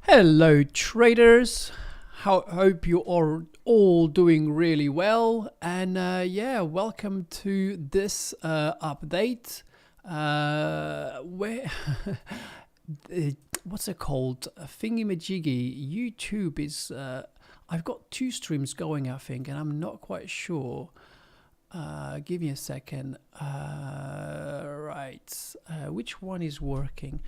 Hello traders, hope you are all doing really well, and yeah, welcome to this update where what's it called, thingy-majiggy. YouTube is I've got two streams going, I think, and I'm not quite sure. Give me a second. Right, which one is working?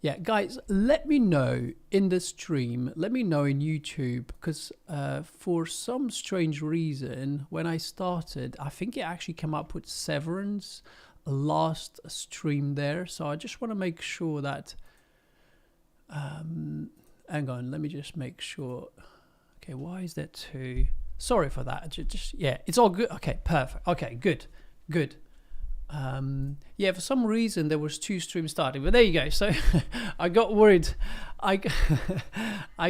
Yeah, guys, let me know in the stream, let me know in YouTube, because for some strange reason, when I started, I think it actually came up with Severin's last stream there. So I just want to make sure that, hang on, let me just make sure. Okay, why is that two? Sorry for that. Just yeah, it's all good. Okay, perfect. Okay, good. Yeah, for some reason there was two streams starting, but there you go. So I got worried. I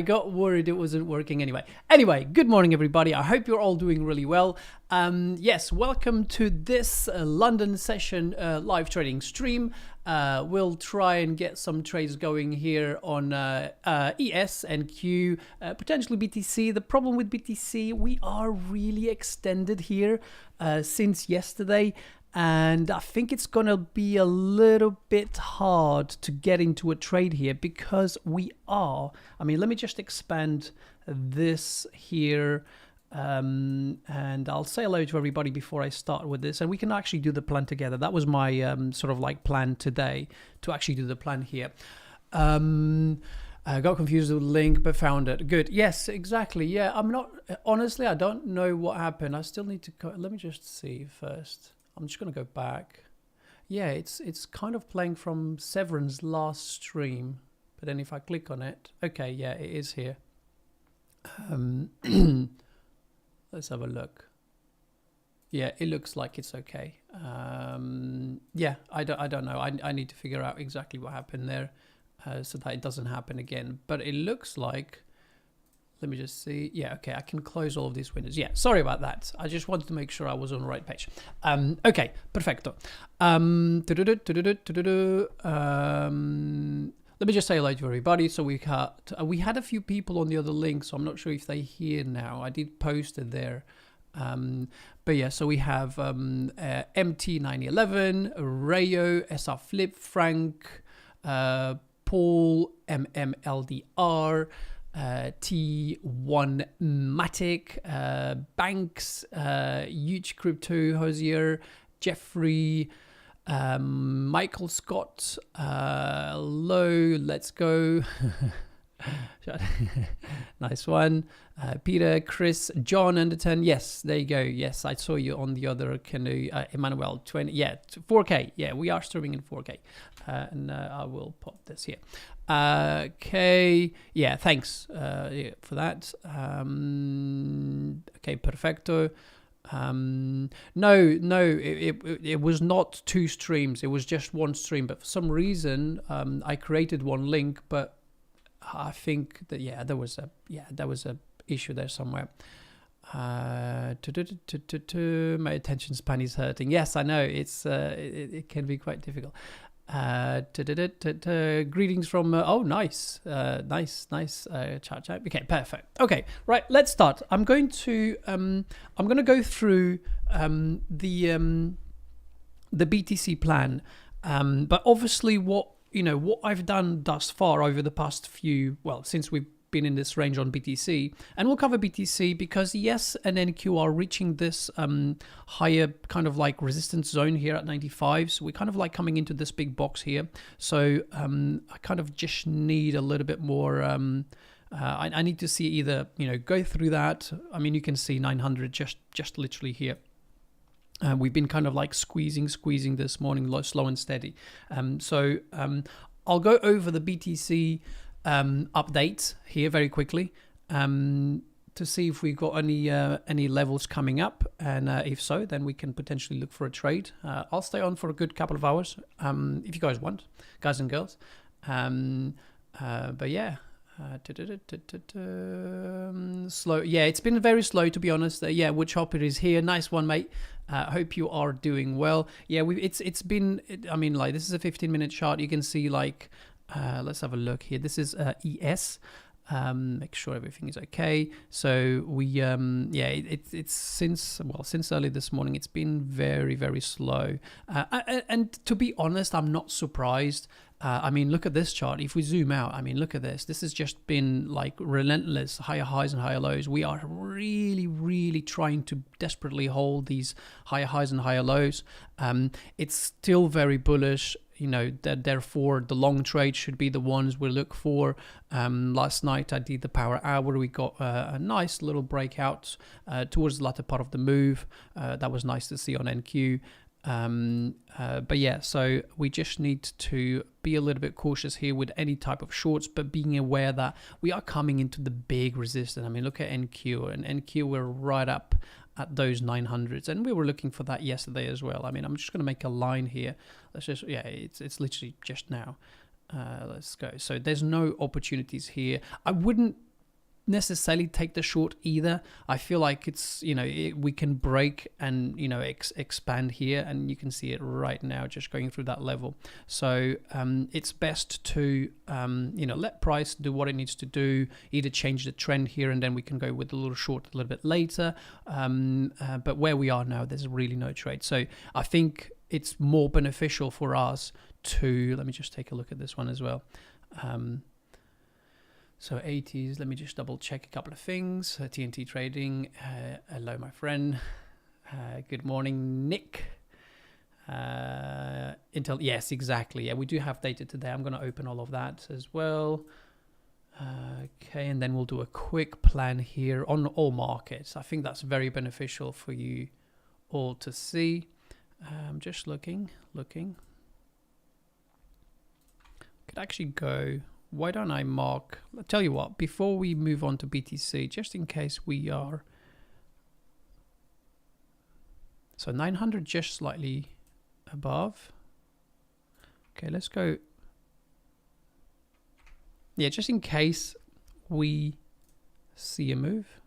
got worried it wasn't working anyway. Anyway, good morning everybody. I hope you're all doing really well. Yes, welcome to this London session live trading stream. We'll try and get some trades going here on ES and Q, potentially BTC. The problem with BTC, we are really extended here since yesterday. And I think it's going to be a little bit hard to get into a trade here because we are, I mean, let me just expand this here. And I'll say hello to everybody before I start with this, and we can actually do the plan together. That was my sort of like plan today, to actually do the plan here. Got confused with the link, but found it. Good. Yes, exactly. Yeah, I'm not, honestly, I don't know what happened. I still need to go. Let me just see first. I'm just going to go back. Yeah, it's kind of playing from Severin's last stream. But then if I click on it, okay, yeah, it is here. Let's have a look. Yeah, it looks like it's okay. Yeah, I don't know. I need to figure out exactly what happened there. So that it doesn't happen again. But it looks like, let me just see. Yeah, okay, I can close all of these windows. Yeah, sorry about that. I just wanted to make sure I was on the right page. Okay, perfecto. Let me just say hello to everybody. So we had a few people on the other link, so I'm not sure if they're here now. I did post it there. But yeah, so we have MT911, Rayo, SR Flip, Frank, Paul, MMLDR, T1 Matic, Banks, Huge Crypto Hosier, Jeffrey, Michael Scott, Low, let's go. Nice one. Peter, Chris, John under 10. Yes, there you go. Yes, I saw you on the other canoe. Emmanuel 20. Yeah, 4K. Yeah, we are streaming in 4K. And I will pop this here. Okay. Yeah, thanks for that. Okay, perfecto. No, it was not 2 streams. It was just 1 stream. But for some reason, I created 1 link, but I think that there was a issue there somewhere. My attention span is hurting. Yes, I know it can be quite difficult. Greetings from oh nice chat. Okay, perfect. Okay, right, let's start. I'm going to go through the BTC plan, but obviously what I've done thus far over the past since we've been in this range on BTC, and we'll cover BTC because ES and NQ are reaching this higher kind of like resistance zone here at 95. So we're kind of like coming into this big box here. So I kind of just need a little bit more. I need to see either go through that. I mean, you can see 900 just literally here. We've been kind of like squeezing this morning, slow and steady. So I'll go over the BTC updates here very quickly to see if we've got any levels coming up, and if so, then we can potentially look for a trade. I'll stay on for a good couple of hours if you guys want, guys and girls. But yeah. Slow. Yeah, it's been very slow, to be honest. Yeah, Woodchopper is here. Nice one, mate. Hope you are doing well. Yeah, it's been. I mean, like, this is a 15-minute chart. You can see, like, let's have a look here. This is ES. Make sure everything is okay. So we it's since early this morning it's been very, very slow, and to be honest, I'm not surprised. I mean, look at this chart. If we zoom out, I mean, look at this. This has just been like relentless, higher highs and higher lows. We are really, really trying to desperately hold these higher highs and higher lows. It's still very bullish. Therefore the long trade should be the ones we look for. Last night I did the power hour. We got a nice little breakout towards the latter part of the move. That was nice to see on NQ. But yeah, so we just need to be a little bit cautious here with any type of shorts, but being aware that we are coming into the big resistance. I mean, look at NQ, and NQ we're right up at those 900s, and we were looking for that yesterday as well. I mean, I'm just going to make a line here. Let's just, it's literally just now. Let's go. So there's no opportunities here. I wouldn't necessarily take the short either. I feel like it's, we can break and, expand here, and you can see it right now just going through that level. So it's best to, let price do what it needs to do, either change the trend here and then we can go with a little short a little bit later. But where we are now, there's really no trade. So I think it's more beneficial for us to, let me just take a look at this one as well. So 80s, let me just double check a couple of things. TNT Trading, hello my friend. Good morning, Nick. Intel, yes, exactly. Yeah, we do have data today. I'm going to open all of that as well. Okay, and then we'll do a quick plan here on all markets. I think that's very beneficial for you all to see. Just looking. Could actually go, why don't I mark, I'll tell you what, before we move on to BTC, just in case we are, so 900 just slightly above. Okay, let's go. Yeah, just in case we see a move.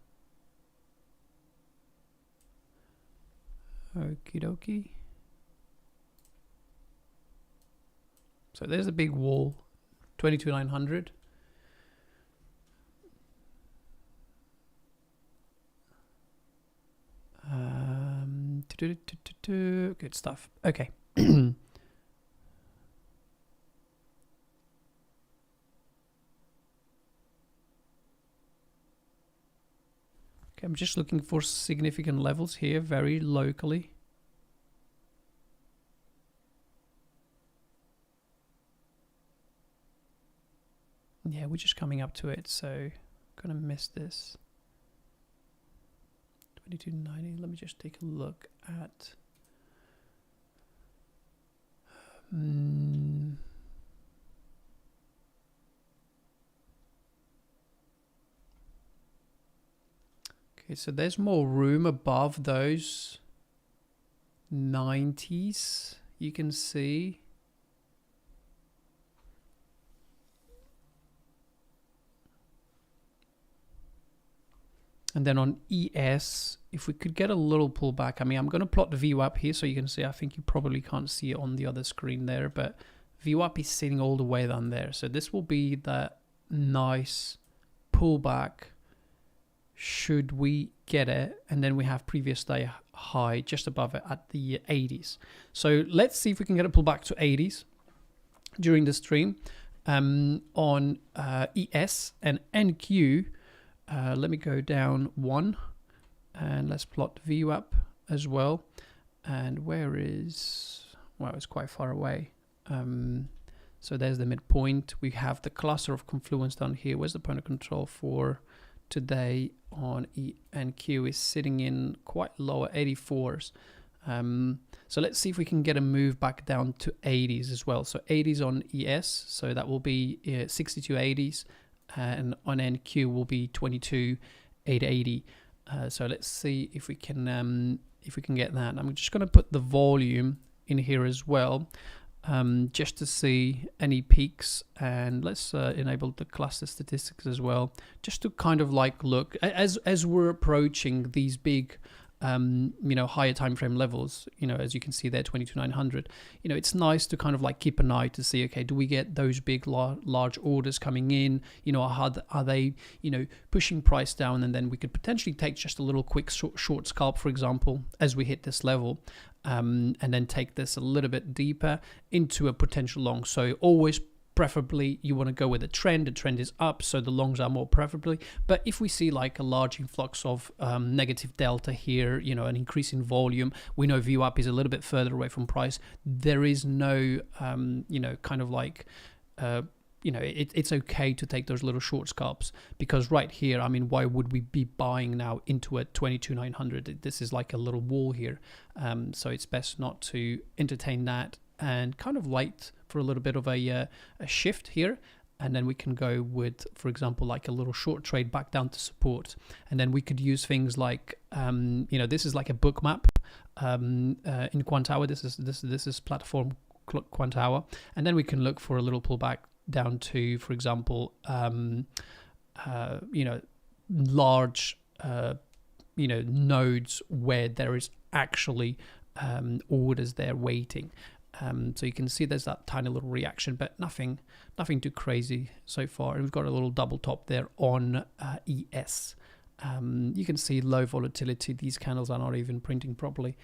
Okie dokie. So there's a big wall, 22,900. Good stuff. Okay. Okay, I'm just looking for significant levels here, very locally. Yeah, we're just coming up to it, so I'm gonna miss this. 2290. Let me just take a look at. Okay, so there's more room above those 90s. You can see. And then on ES, if we could get a little pullback, I mean, I'm going to plot the VWAP here so you can see. I think you probably can't see it on the other screen there, but VWAP is sitting all the way down there. So this will be that nice pullback should we get it. And then we have previous day high just above it at the 80s. So let's see if we can get a pullback to 80s during the stream. On ES and NQ, let me go down one and let's plot VWAP as well. And where is, well, it's quite far away. So there's the midpoint. We have the cluster of confluence down here. Where's the point of control for today on ENQ is sitting in quite low at 84s. So let's see if we can get a move back down to 80s as well. So 80s on ES, so that will be 6280s. And on NQ will be 22,880. So let's see if we can get that. I'm just going to put the volume in here as well, just to see any peaks. And let's enable the cluster statistics as well, just to kind of like look as we're approaching these big higher time frame levels, as you can see there, 22,900. It's nice to kind of like keep an eye to see, okay, do we get those big large orders coming in? Are they pushing price down, and then we could potentially take just a little quick short scalp, for example, as we hit this level, and then take this a little bit deeper into a potential long. So always preferably you want to go with a trend. The trend is up, so the longs are more preferably. But if we see like a large influx of negative delta here, an increase in volume, we know VWAP is a little bit further away from price. There is no, kind of like, it's okay to take those little short scalps, because right here, I mean, why would we be buying now into a 22,900? This is like a little wall here. So it's best not to entertain that, and kind of wait for a little bit of a shift here, and then we can go with, for example, like a little short trade back down to support. And then we could use things like this is like a book map in Quant Hour. This is platform Quant Hour, and then we can look for a little pullback down to, for example, large nodes where there is actually orders there waiting. So you can see there's that tiny little reaction, but nothing too crazy so far. And we've got a little double top there on ES. You can see low volatility. These candles are not even printing properly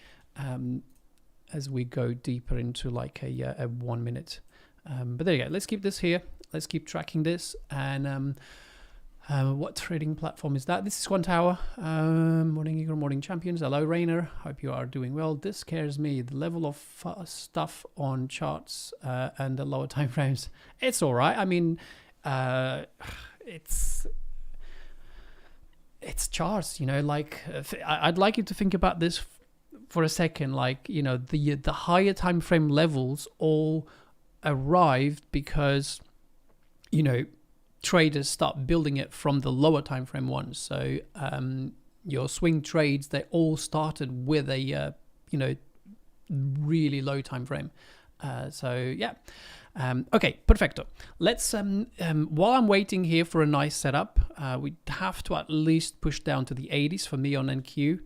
as we go deeper into like a 1 minute. But there you go. Let's keep this here. Let's keep tracking this. And what trading platform is that? This is Quant Hour. Morning, Igor. Morning, champions. Hello, Rainer. Hope you are doing well. This scares me. The level of stuff on charts and the lower time frames. It's all right. I mean, it's charts, you know, like I'd like you to think about this for a second. Like, you know, the higher time frame levels all arrived because, you know, traders start building it from the lower time frame ones. So your swing trades, they all started with a you know, really low time frame. So yeah. Okay, perfecto. Let's while I'm waiting here for a nice setup, we have to at least push down to the 80s for me on NQ.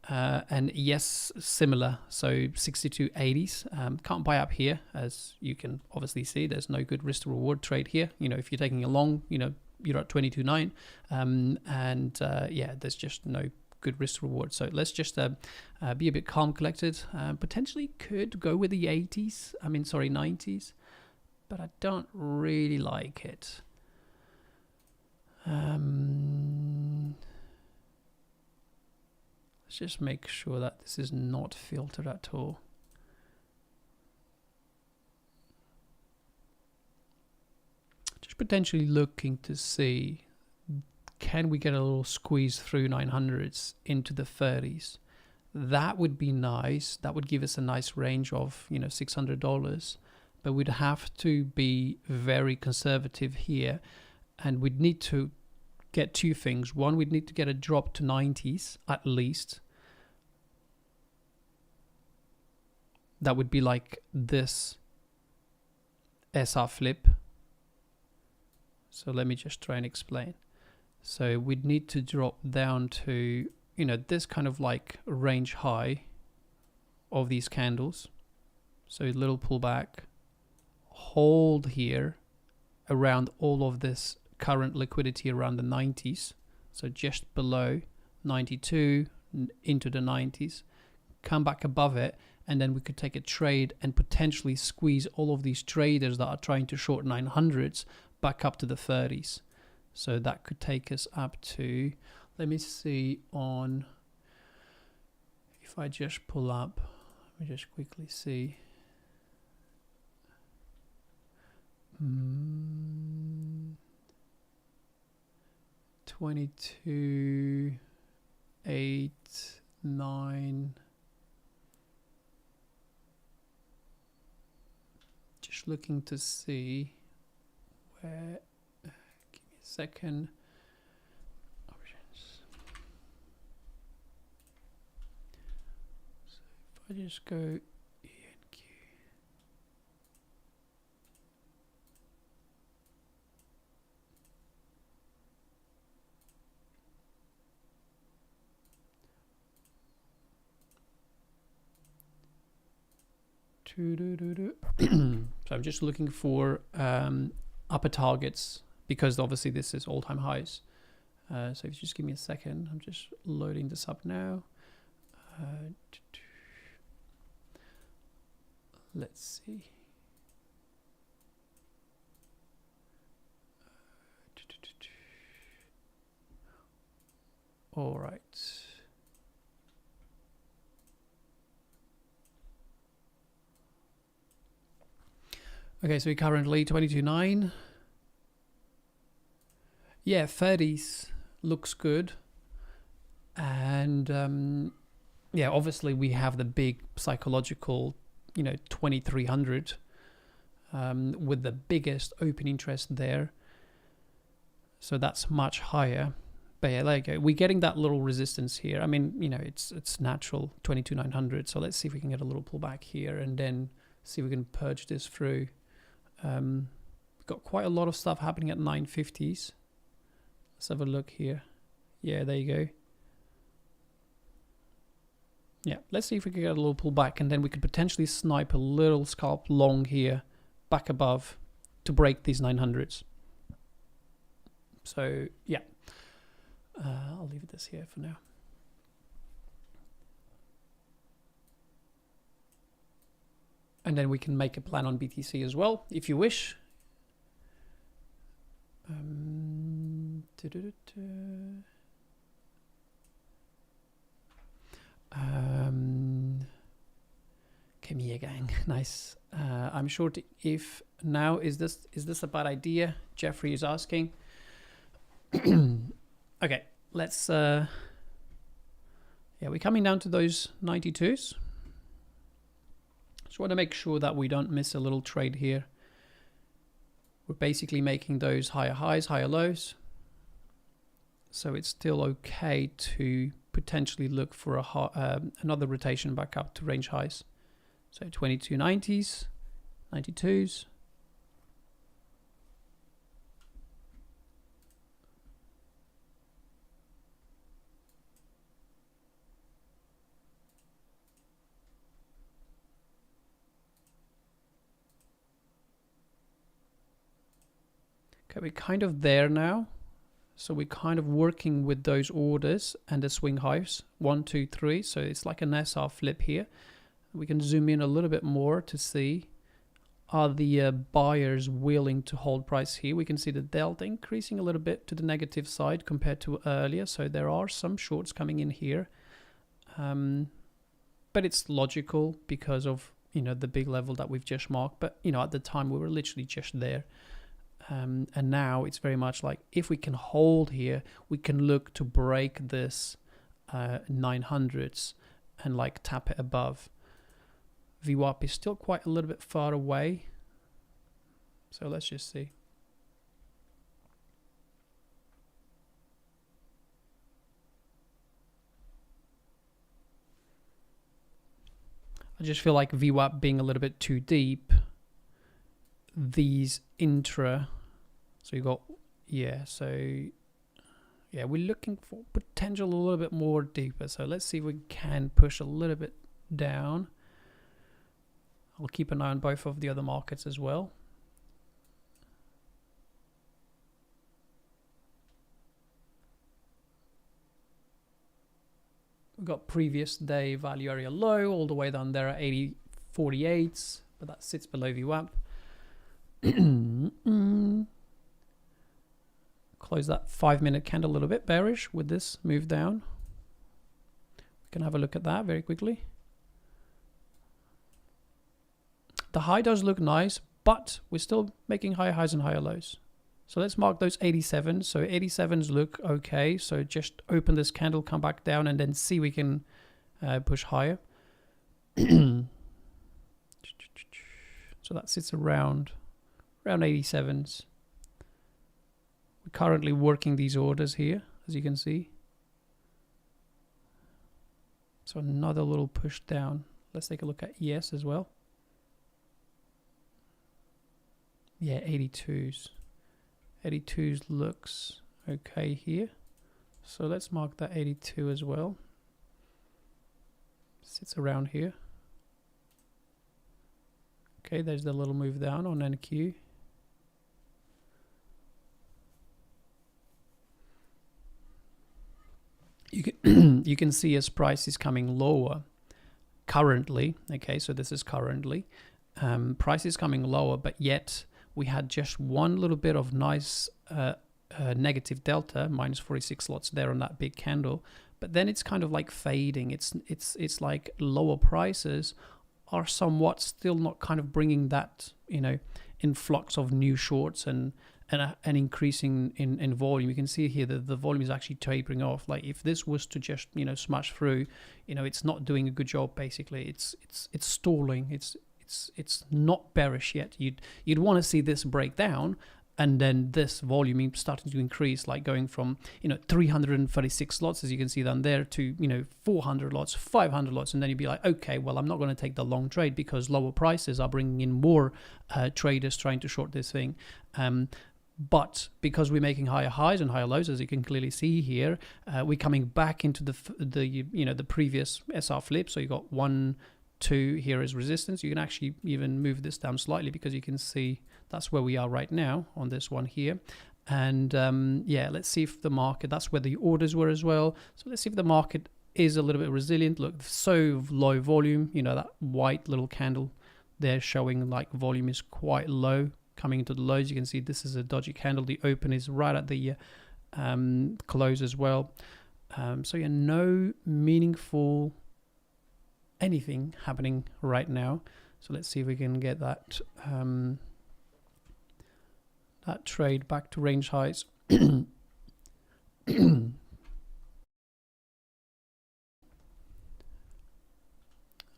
And yes, similar, so 62.80s. Can't buy up here, as you can obviously see. There's no good risk to reward trade here. You know, if you're taking a long, you know, you're at 22.9, and yeah, there's just no good risk to reward. So let's just be a bit calm, collected. Potentially could go with the 80s. I mean, sorry, 90s, but I don't really like it. Let's just make sure that this is not filtered at all. Just potentially looking to see, can we get a little squeeze through 900s into the 30s? That would be nice. That would give us a nice range of, you know, $600. But we'd have to be very conservative here, and we'd need to get two things. One, we'd need to get a drop to 90s at least. That would be like this SR flip. So let me just try and explain. So we'd need to drop down to, you know, this kind of like range high of these candles. So a little pullback, hold here around all of this current liquidity around the 90s. So just below 92 into the 90s, come back above it, and then we could take a trade and potentially squeeze all of these traders that are trying to short 900s back up to the 30s. So that could take us up to, let me see on, if I just pull up, let me just quickly see. 22, 8, 9. Just looking to see where, give me a second. Options. So if I just go ENQ. So I'm just looking for upper targets, because obviously this is all-time highs. So if you just give me a second, I'm just loading this up now. Let's see. All right. Okay, so we're currently 22.9. Yeah, 30s looks good. And yeah, obviously we have the big psychological, you know, 2300 with the biggest open interest there. So that's much higher. But yeah, there you go. We're getting that little resistance here. I mean, you know, it's natural, 22,900. So let's see if we can get a little pullback here and then see if we can purge this through. We've got quite a lot of stuff happening at 950s. Let's have a look here. Yeah, there you go. Yeah, let's see if we can get a little pullback, and then we could potentially snipe a little scalp long here, back above, to break these 900s. So yeah, I'll leave this here for now. And then we can make a plan on BTC as well, if you wish. Come here, gang. Nice. I'm sure if now is this a bad idea? Jeffrey is asking. Okay, let's yeah, we're coming down to those 92s. Just want to make sure that we don't miss a little trade here. We're basically making those higher highs, higher lows. So it's still okay to potentially look for a another rotation back up to range highs. So 2290s, 92s. Okay, we're kind of there now. So we're kind of working with those orders and the swing highs, 1, 2, 3. So it's like an SR flip here. We can zoom in a little bit more to see, are the buyers willing to hold price here? We can see the delta increasing a little bit to the negative side compared to earlier. So there are some shorts coming in here. But it's logical because of, you know, the big level that we've just marked. But, you know, at the time we were literally just there. And now it's very much like if we can hold here, we can look to break this 900s and like tap it above. VWAP is still quite a little bit far away. So let's just see. I just feel like VWAP being a little bit too deep. These intra, so you got, yeah, so yeah, we're looking for potential a little bit more deeper. So let's see if we can push a little bit down. I'll keep an eye on both of the other markets as well. We've got previous day value area low all the way down there at 80.48s, but that sits below VWAP. Close that 5-minute candle a little bit bearish with this move down. We can have a look at that very quickly. The high does look nice, but we're still making higher highs and higher lows. So let's mark those 87s. So 87s look okay. So just open this candle, come back down, and then see we can push higher. So that sits around 87s. We're currently working these orders here, as you can see. So another little push down. Let's take a look at ES as well. Yeah, 82s. 82s looks okay here. So let's mark that 82 as well. Sits around here. Okay, there's the little move down on NQ. You can see as price is coming lower currently. Okay, so this is currently. Price is coming lower, but yet we had just one little bit of nice negative delta, minus 46 lots there on that big candle. But then it's kind of like fading. It's like lower prices are somewhat still not kind of bringing that, you know, influx of new shorts and increasing in volume. You can see here that the volume is actually tapering off. Like if this was to just, you know, smash through, you know, it's not doing a good job. Basically, it's stalling. It's not bearish yet. You'd want to see this break down, and then this volume starting to increase, like going from, you know, 336 lots, as you can see down there, to, you know, 400 lots, 500 lots, and then you'd be like, okay, well, I'm not going to take the long trade because lower prices are bringing in more traders trying to short this thing. But because we're making higher highs and higher lows, as you can clearly see here, we're coming back into the you know, the previous SR flip. So you got 1, 2 here as resistance. You can actually even move this down slightly because you can see that's where we are right now on this one here. And yeah, let's see if the market, that's where the orders were as well. So let's see if the market is a little bit resilient. Look, so low volume, you know, that white little candle there showing like volume is quite low. Coming into the lows, you can see this is a dodgy candle. The open is right at the close as well. So yeah, no meaningful anything happening right now. So let's see if we can get that that trade back to range highs.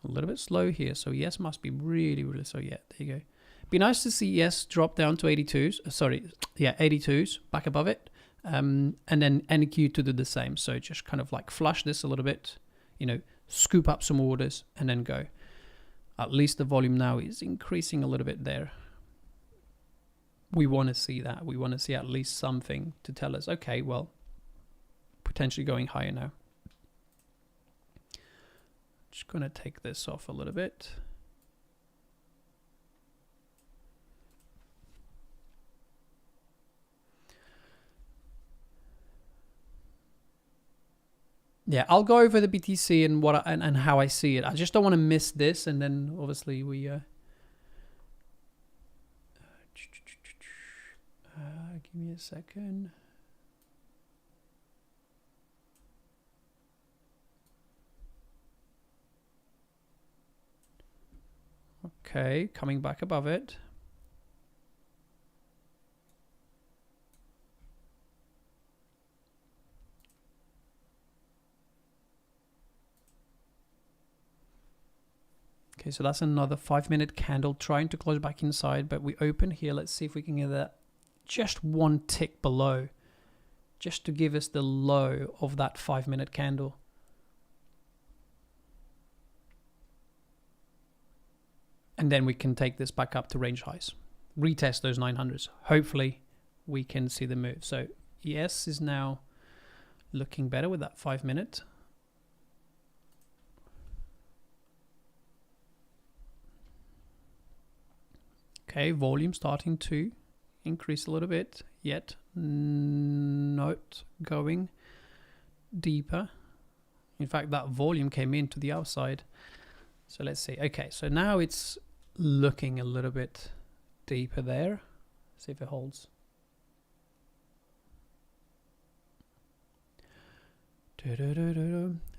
A little bit slow here. So ES must be really, really slow. Yeah, there you go. Be nice to see ES drop down to 82s. Sorry, yeah, 82s, back above it. And then NQ to do the same. So just kind of like flush this a little bit, you know, scoop up some orders and then go. At least the volume now is increasing a little bit there. We want to see that. We want to see at least something to tell us, okay, well, potentially going higher now. Just going to take this off a little bit. Yeah, I'll go over the BTC and what and how I see it. I just don't want to miss this, and then obviously we give me a second. Okay, coming back above it. Okay, so that's another 5-minute candle trying to close back inside, but we open here. Let's see if we can get that just one tick below, just to give us the low of that 5-minute candle. And then we can take this back up to range highs, retest those 900s. Hopefully we can see the move. So ES is now looking better with that 5-minute. Okay, volume starting to increase a little bit, yet not going deeper. In fact, that volume came into the outside. So let's see. Okay, so now it's looking a little bit deeper there. See if it holds.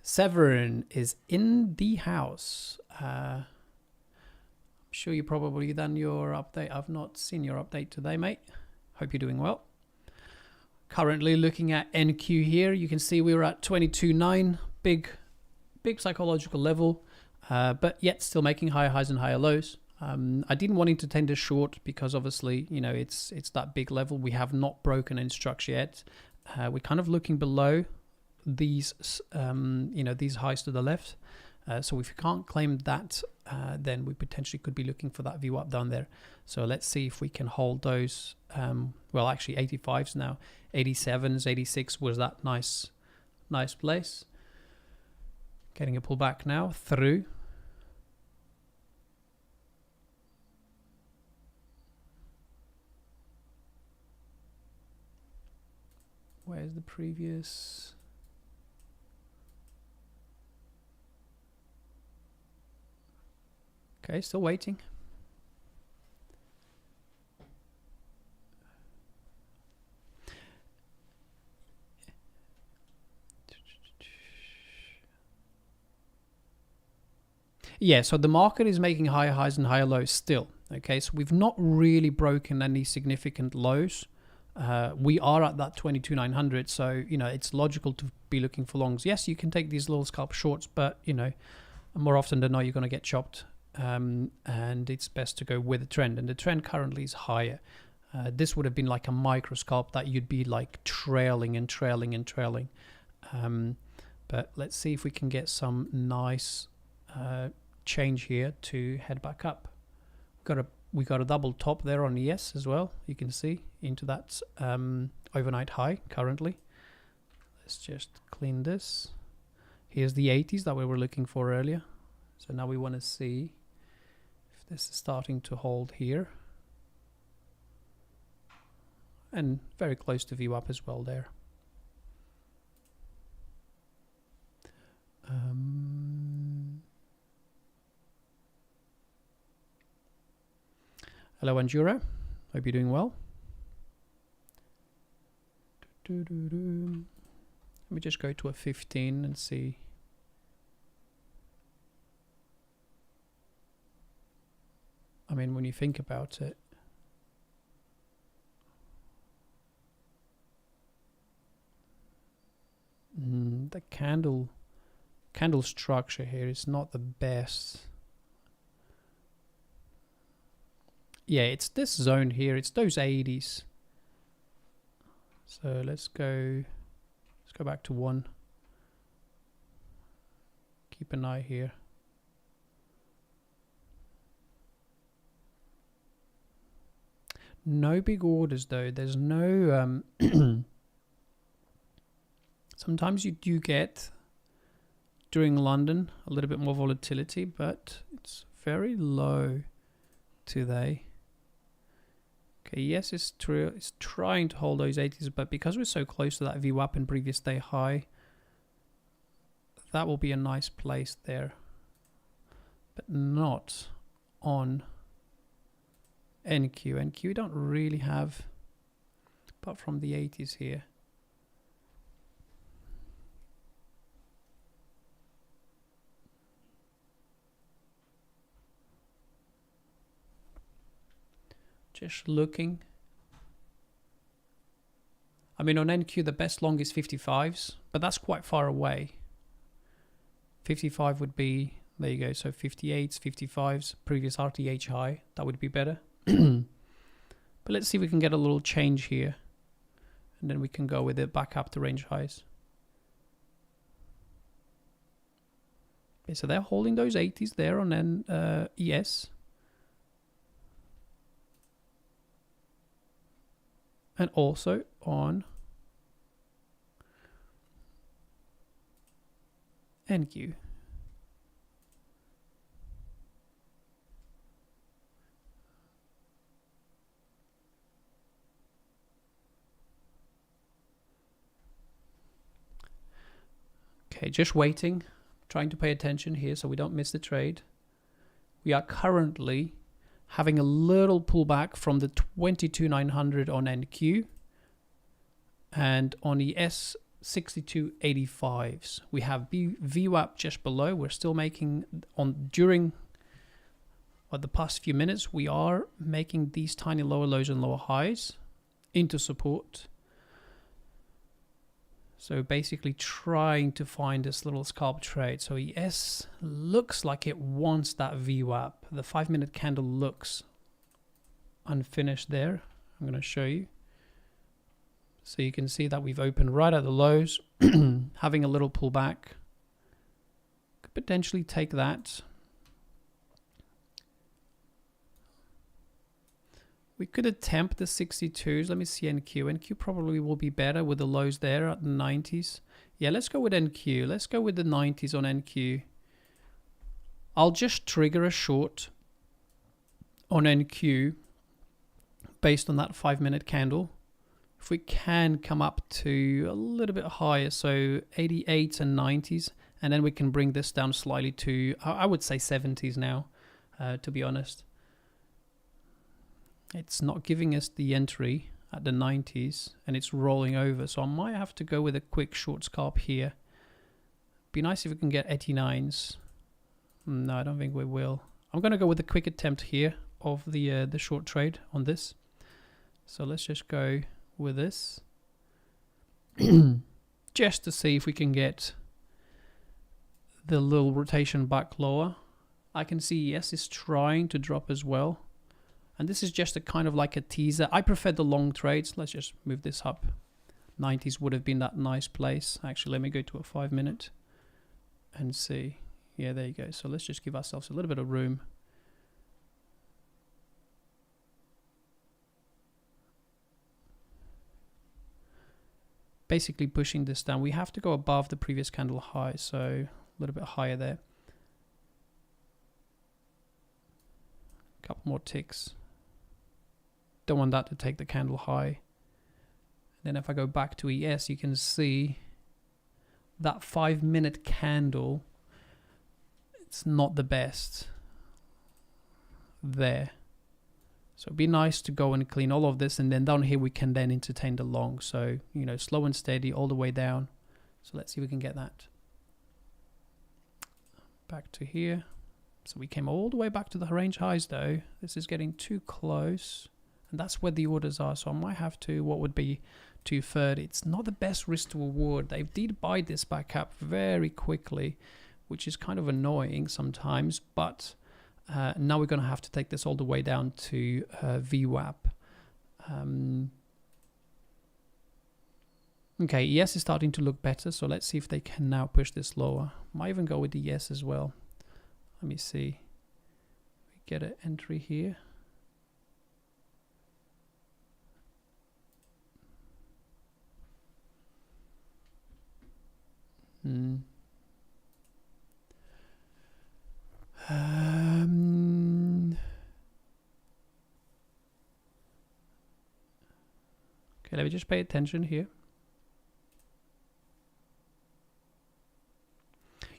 Severin is in the house. Sure you probably done your update. I've not seen your update today, mate. Hope you're doing well. Currently looking at NQ here, you can see we were at 22.9, big psychological level, but yet still making higher highs and higher lows. I didn't want to tender short because obviously, you know, it's that big level. We have not broken any structure yet. We're kind of looking below these, you know, these highs to the left. So if you can't claim that, then we potentially could be looking for that view up down there. So let's see if we can hold those. Well, actually 85s now, 87s, 86 was that nice place. Getting a pullback now through. Where's the previous? Okay, still waiting. Yeah, so the market is making higher highs and higher lows still. Okay, so we've not really broken any significant lows. We are at that 22,900, so you know it's logical to be looking for longs. Yes, you can take these little scalp shorts, but you know more often than not you're going to get chopped. And it's best to go with the trend, and the trend currently is higher. This would have been like a micro scalp that you'd be like trailing and trailing and trailing. But let's see if we can get some nice change here to head back up. We got a double top there on ES as well. You can see into that overnight high currently. Let's just clean this. Here's the 80s that we were looking for earlier. So now we want to see if this is starting to hold here. And very close to view up as well there. Hello, Anjura. Hope you're doing well. Let me just go to a 15 and see. I mean, when you think about it, the candle candle structure here is not the best. Yeah, it's this zone here. It's those 80s. So let's go back to 1. Keep an eye here. No big orders though. There's no sometimes you do get during London a little bit more volatility, but it's very low today. Okay, yes, it's true. It's trying to hold those 80s, but because we're so close to that VWAP and previous day high, that will be a nice place there, but not on NQ. NQ don't really have, apart from the 80s here. Just looking. I mean, on NQ, the best long is 55s, but that's quite far away. 55 would be, there you go, so 58s, 55s, previous RTH high, that would be better. But let's see if we can get a little change here, and then we can go with it back up to range highs. Okay, so they're holding those 80s there on ES. And also on NQ. Okay, just waiting, trying to pay attention here so we don't miss the trade. We are currently having a little pullback from the 22,900 on NQ, and on the S6285s we have VWAP just below. We're still making during the past few minutes we are making these tiny lower lows and lower highs into support. So basically trying to find this little scalp trade. So ES looks like it wants that VWAP. The 5-minute candle looks unfinished there. I'm going to show you. So you can see that we've opened right at the lows, having a little pullback. Could potentially take that. We could attempt the 62s. Let me see NQ. NQ probably will be better with the lows there at the 90s. Yeah, let's go with NQ. Let's go with the 90s on NQ. I'll just trigger a short on NQ based on that 5-minute candle. If we can come up to a little bit higher, so 88s and 90s, and then we can bring this down slightly to, I would say 70s now, to be honest. It's not giving us the entry at the 90s and it's rolling over, so I might have to go with a quick short scalp here. Be nice if we can get 89s. No, I don't think we will. I'm going to go with a quick attempt here of the short trade on this. So let's just go with this just to see if we can get the little rotation back lower. I can see yes, it's trying to drop as well. And this is just a kind of like a teaser. I prefer the long trades. Let's just move this up. 90s would have been that nice place. Actually, let me go to a 5-minute and see. Yeah, there you go. So let's just give ourselves a little bit of room. Basically pushing this down. We have to go above the previous candle high, so a little bit higher there. A couple more ticks. Don't want that to take the candle high. Then if I go back to ES, you can see that 5-minute candle, it's not the best there. So it'd be nice to go and clean all of this, and then down here we can then entertain the long. So, you know, slow and steady all the way down. So let's see if we can get that. Back to here. So we came all the way back to the range highs though. This is getting too close. And that's where the orders are. So I might have to, what would be 230. It's not the best risk to reward. They did buy this back up very quickly. which is kind of annoying sometimes, but now we're going to have to take this all the way down to VWAP. Okay, ES is starting to look better, so let's see if they can now push this lower. Might even go with the ES as well. Let me see. We get an entry here. Okay, let me just pay attention here.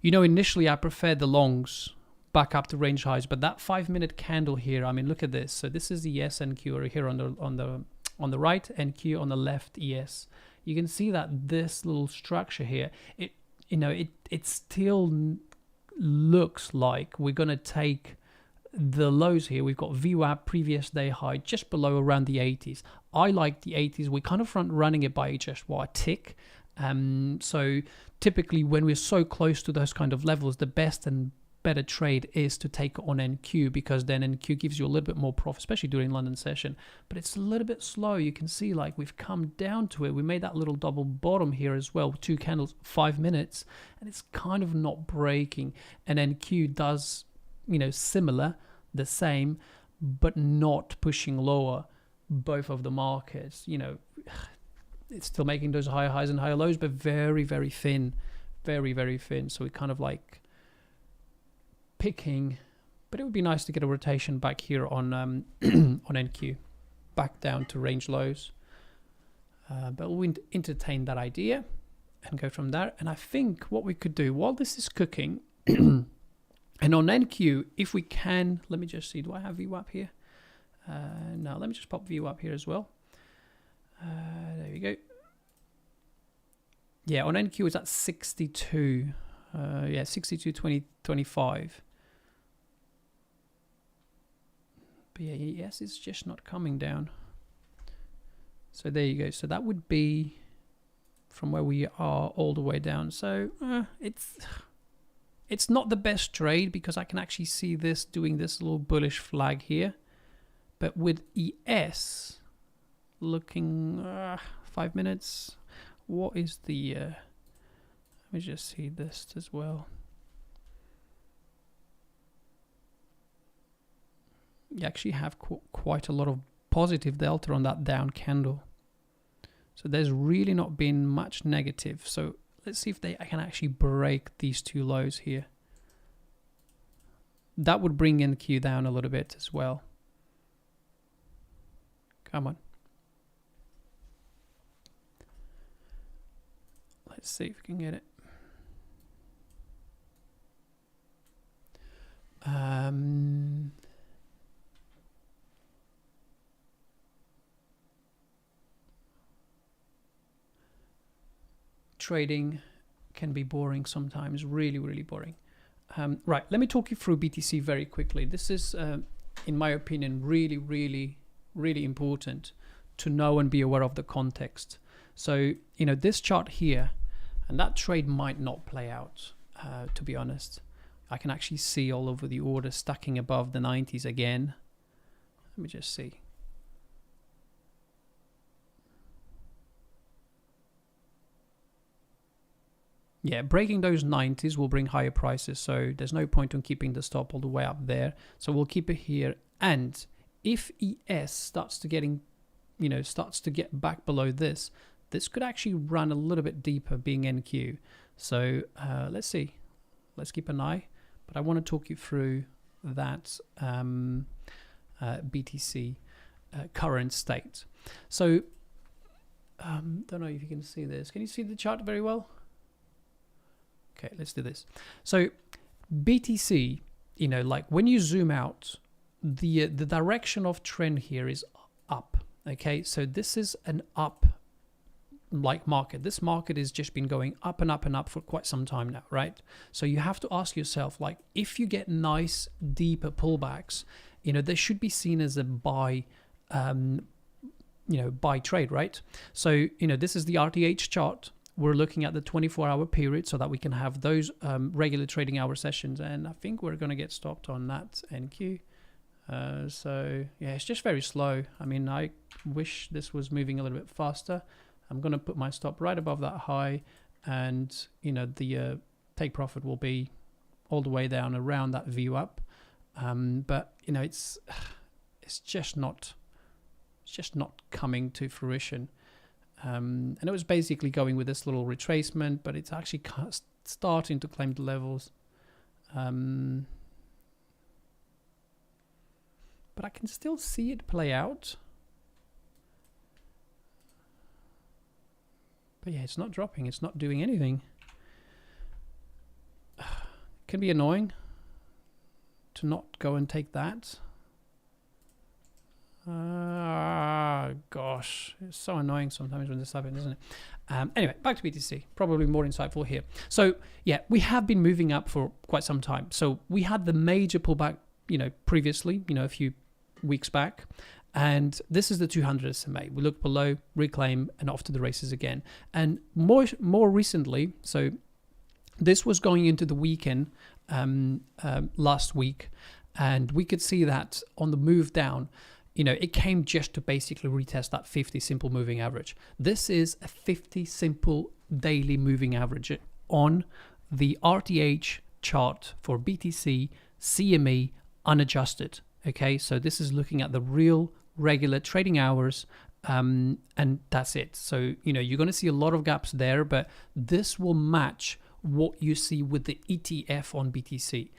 You know, initially I preferred the longs back up to range highs, but that 5-minute candle here, I mean, look at this. So this is the ES NQ here on the right, NQ on the left, ES. You can see that this little structure here, it still looks like we're going to take the lows here. We've got VWAP previous day high just below around the 80s. I like the 80s. We're kind of front running it by just a tick. So typically when we're so close to those kind of levels, the best and better trade is to take on NQ, because then NQ gives you a little bit more profit, especially during London session. But it's a little bit slow. You can see like we've come down to it. We made that little double bottom here as well, 2 candles, 5 minutes, and it's kind of not breaking. And NQ does, similar, the same, but not pushing lower. Both of the markets, it's still making those higher highs and higher lows, but very, very thin, very, very thin. So we kind of like picking, but it would be nice to get a rotation back here on on NQ, back down to range lows. But we'll entertain that idea and go from there. And I think what we could do while this is cooking, and on NQ, if we can, let me just see, do I have VWAP here? No, let me just pop VWAP here as well. There we go. Yeah, on NQ it's at 62. Yeah, 62, 20, 25. But yeah, yes, it's just not coming down. So there you go. So that would be from where we are all the way down. So it's not the best trade, because I can actually see this doing this little bullish flag here. But with ES looking 5 minutes, what is the let me just see this as well. You actually have quite a lot of positive delta on that down candle, so there's really not been much negative. So let's see if I can actually break these 2 lows here. That would bring NQ down a little bit as well. Come on. Let's see if we can get it. Trading can be boring sometimes, really, really boring. Right, let me talk you through BTC very quickly. This is, in my opinion, really, really, really important to know and be aware of the context. So, this chart here, and that trade might not play out, to be honest. I can actually see all over the order stacking above the 90s again. Let me just see. Yeah, breaking those 90s will bring higher prices, so there's no point on keeping the stop all the way up there. So we'll keep it here. And if ES starts to get back below this, this could actually run a little bit deeper, being NQ. So let's see. Let's keep an eye. But I want to talk you through that BTC current state. So don't know if you can see this. Can you see the chart very well? Okay, let's do this. So BTC, like when you zoom out, the direction of trend here is up. Okay, so this is an up like market. This market has just been going up and up and up for quite some time now, right? So you have to ask yourself, like, if you get nice deeper pullbacks, they should be seen as a buy buy trade, right? So this is the RTH chart. we're looking at the 24-hour period so that we can have those regular trading hour sessions. And I think we're going to get stopped on that NQ. So yeah, it's just very slow. I mean, I wish this was moving a little bit faster. I'm going to put my stop right above that high, and you know, the take profit will be all the way down around that view up. But you know, it's just not coming to fruition. And it was basically going with this little retracement, but it's actually starting to claim the levels. But I can still see it play out. But yeah, it's not dropping. It's not doing anything. It can be annoying to not go and take that. Gosh, it's so annoying sometimes when this happens, isn't it? Anyway, back to BTC, probably more insightful here. So yeah, we have been moving up for quite some time. So we had the major pullback, you know, previously, you know, a few weeks back, and this is the 200 SMA. We look below, reclaim, and off to the races again. And more recently, so this was going into the weekend last week, and we could see that on the move down, you know, it came just to basically retest that 50 simple moving average. This is a 50 simple daily moving average on the RTH chart for BTC, CME, unadjusted. Okay, so this is looking at the real regular trading hours, and that's it. So, you know, you're going to see a lot of gaps there, but this will match what you see with the ETF on BTC.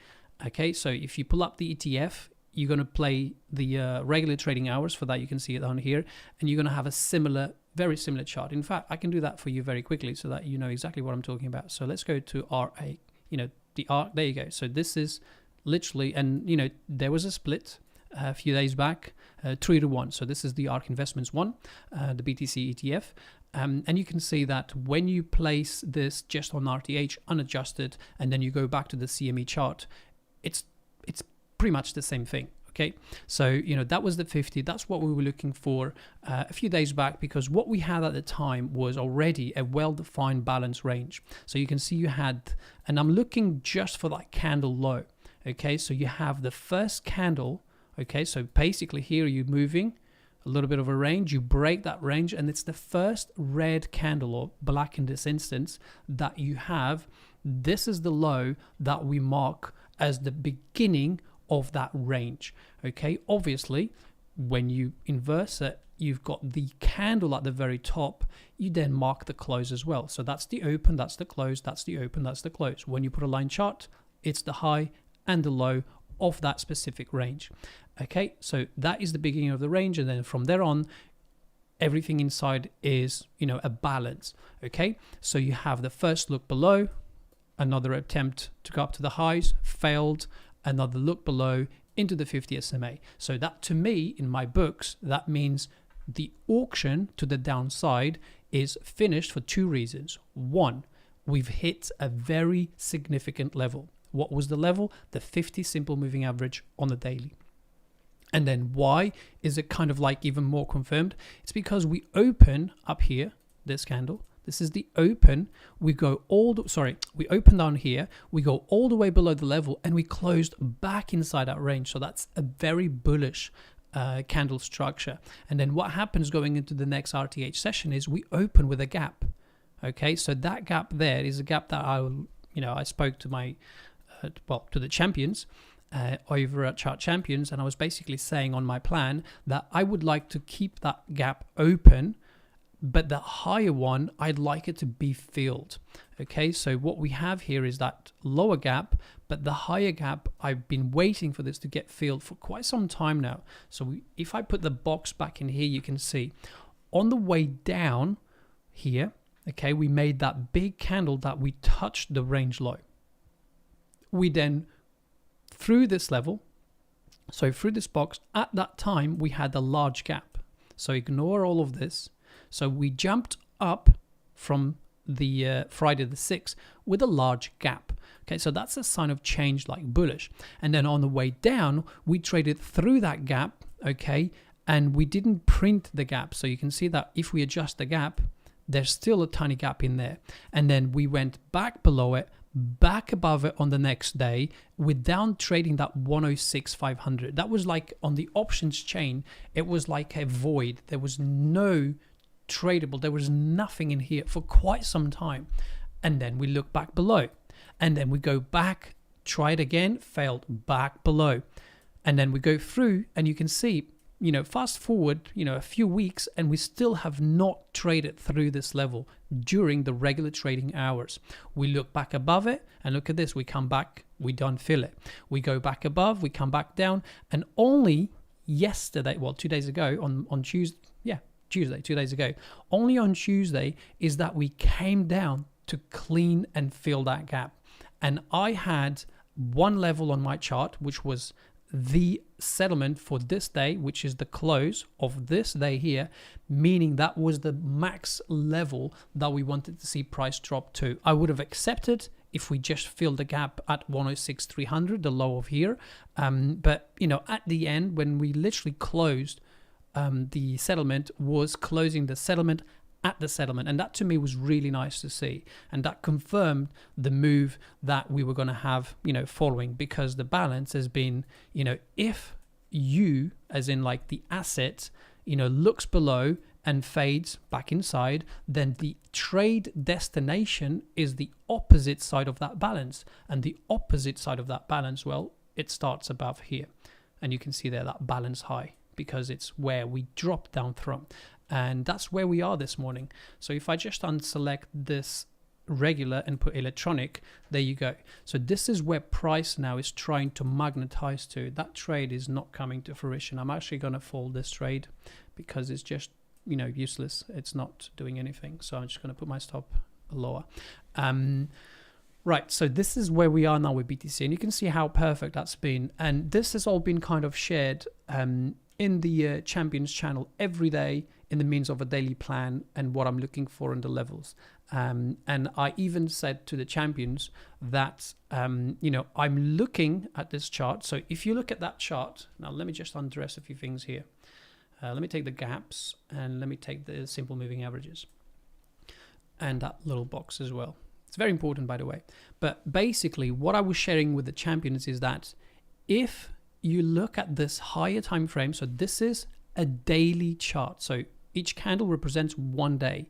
Okay, so if you pull up the ETF, you're going to play the regular trading hours. For that, you can see it on here, and you're going to have a similar, very similar chart. In fact, I can do that for you very quickly so that you know exactly what I'm talking about. So let's go to RA, you know, the R, there you go. So this is literally, and you know, there was a split a few days back, 3-to-1. So this is the ARK Investments one, the BTC ETF. And you can see that when you place this just on RTH unadjusted, and then you go back to the CME chart, it's pretty much the same thing. Okay, so you know, that was the 50. That's what we were looking for a few days back, because what we had at the time was already a well-defined balance range. So you can see you had, and I'm looking just for that candle low. Okay, so you have the first candle. Okay, so basically here you're moving a little bit of a range, you break that range, and it's the first red candle, or black in this instance, that you have. This is the low that we mark as the beginning of that range. Okay, obviously when you inverse it, you've got the candle at the very top, you then mark the close as well. So that's the open, that's the close, that's the open, that's the close. When you put a line chart, it's the high and the low of that specific range. Okay, so that is the beginning of the range, and then from there on, everything inside is, you know, a balance. Okay, so you have the first look below, another attempt to go up to the highs, failed, another look below into the 50 SMA. So that, to me, in my books, that means the auction to the downside is finished for two reasons. One, we've hit a very significant level. What was the level? The 50 simple moving average on the daily. And then why is it kind of like even more confirmed? It's because we open up here, this candle. This is the open. We go we open down here. We go all the way below the level, and we closed back inside that range. So that's a very bullish candle structure. And then what happens going into the next RTH session is we open with a gap. Okay, so that gap there is a gap that I spoke to my to the champions over at Chart Champions, and I was basically saying on my plan that I would like to keep that gap open, but the higher one, I'd like it to be filled. Okay, so what we have here is that lower gap, but the higher gap, I've been waiting for this to get filled for quite some time now. So if I put the box back in here, you can see on the way down here, okay, we made that big candle that we touched the range low. We then, through this level, so through this box, at that time, we had a large gap. So ignore all of this. So we jumped up from the Friday the 6th with a large gap. Okay, so that's a sign of change, like bullish. And then on the way down, we traded through that gap, okay, and we didn't print the gap. So you can see that if we adjust the gap, there's still a tiny gap in there. And then we went back below it, back above it on the next day. We're down trading that 106,500. That was like on the options chain, it was like a void. There was no tradable, there was nothing in here for quite some time. And then we look back below, and then we go back, try it again, failed, back below. And then we go through, and you can see, fast forward, a few weeks, and we still have not traded through this level during the regular trading hours. We look back above it, and look at this, we come back, we don't fill it. We go back above, we come back down, and only yesterday, well, 2 days ago, on Tuesday, Tuesday, 2 days ago, only on Tuesday is that we came down to clean and fill that gap. And I had one level on my chart, which was the settlement for this day, which is the close of this day here, meaning that was the max level that we wanted to see price drop to. I would have accepted if we just filled the gap at 106,300, the low of here. But at the end, when we literally closed, the settlement was closing the settlement at the settlement, and that to me was really nice to see, and that confirmed the move that we were going to have following, because the balance has been, if you, as in like the asset, looks below and fades back inside, then the trade destination is the opposite side of that balance, and the opposite side of that balance, well, it starts above here, and you can see there that balance high, because it's where we drop down from. And that's where we are this morning. So if I just unselect this regular and put electronic, there you go. So this is where price now is trying to magnetize to. That trade is not coming to fruition. I'm actually going to fold this trade because it's just, useless. It's not doing anything. So I'm just going to put my stop lower. Right, so this is where we are now with BTC, and you can see how perfect that's been. And this has all been kind of shared in the Champions channel every day in the means of a daily plan and what I'm looking for in the levels. And I even said to the Champions that, I'm looking at this chart. So if you look at that chart, now let me just undress a few things here. Let me take the gaps, and let me take the simple moving averages and that little box as well. It's very important, by the way. But basically what I was sharing with the Champions is that if you look at this higher time frame, so this is a daily chart, so each candle represents 1 day.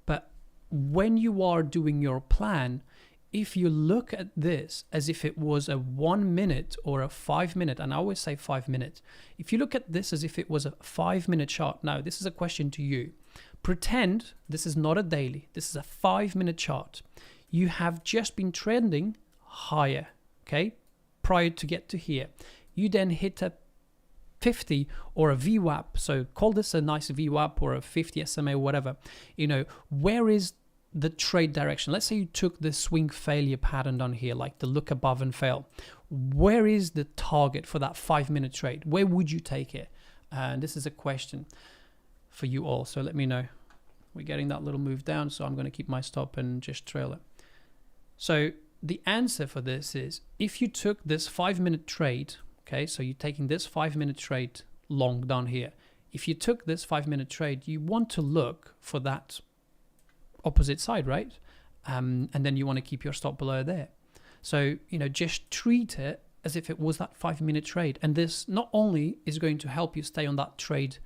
But when you are doing your plan, if you look at this as if it was a 1 minute or a 5 minute, and I always say 5 minutes, if you look at this as if it was a 5 minute chart, now this is a question to you. Pretend this is not a daily, this is a 5 minute chart. You have just been trending higher, okay, prior to get to here. You then hit a 50 or a VWAP, so call this a nice VWAP or a 50 SMA or whatever. Where is the trade direction? Let's say you took the swing failure pattern down here, like the look above and fail. Where is the target for that 5 minute trade? Where would you take it? And this is a question for you all, so let me know. We're getting that little move down, so I'm going to keep my stop and just trail it. So the answer for this is, if you took this 5 minute trade, okay, so you're taking this 5 minute trade long down here. If you took this 5 minute trade, you want to look for that opposite side, right? And then you want to keep your stop below there. So, just treat it as if it was that 5 minute trade. And this not only is going to help you stay on that trade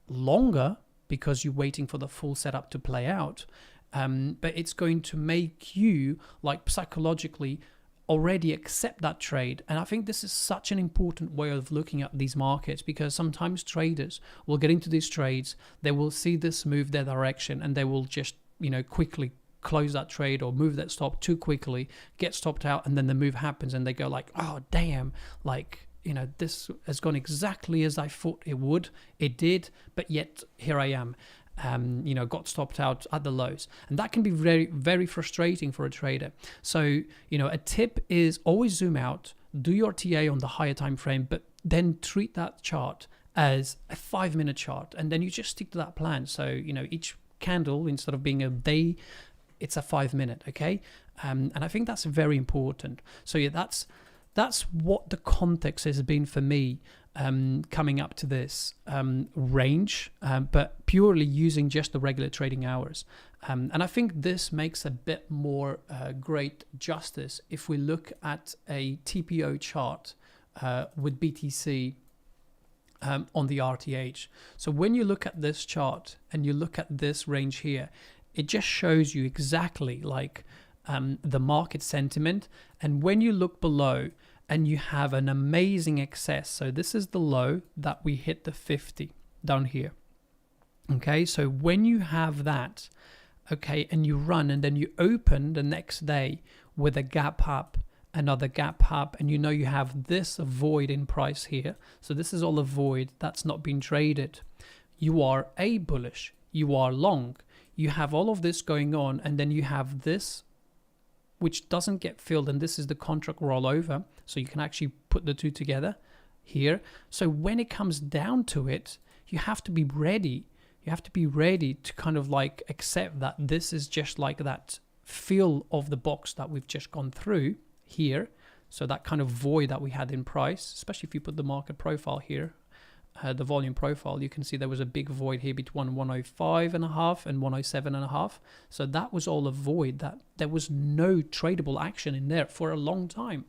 longer because you're waiting for the full setup to play out, but it's going to make you psychologically already accept that trade. And I think this is such an important way of looking at these markets, because sometimes traders will get into these trades, they will see this move their direction, and they will just quickly close that trade or move that stop too quickly, get stopped out, and then the move happens and they go like, oh damn, this has gone exactly as I thought it would. It did, but yet here I am. Got stopped out at the lows, and that can be very, very frustrating for a trader. So, a tip is always zoom out, do your TA on the higher time frame, but then treat that chart as a 5 minute chart, and then you just stick to that plan. So, each candle, instead of being a day, it's a 5 minute, okay? And I think that's very important. So yeah, that's what the context has been for me coming up to this range, but purely using just the regular trading hours. And I think this makes a bit more great justice if we look at a TPO chart with BTC on the RTH. So when you look at this chart and you look at this range here, it just shows you exactly like the market sentiment. And when you look below and you have an amazing excess, so this is the low that we hit, the 50 down here. Okay, so when you have that, okay, and you run and then you open the next day with a gap up, another gap up, and you know you have this void in price here. So this is all a void that's not been traded. You are A, bullish, you are long, you have all of this going on, and then you have this which doesn't get filled, and this is the contract rollover. So you can actually put the two together here. So when it comes down to it, you have to be ready. You have to be ready to kind of like accept that this is just like that fill of the box that we've just gone through here. So that kind of void that we had in price, especially if you put the market profile here, the volume profile, you can see there was a big void here between 105.5 and 107.5. So that was all a void, that there was no tradable action in there for a long time.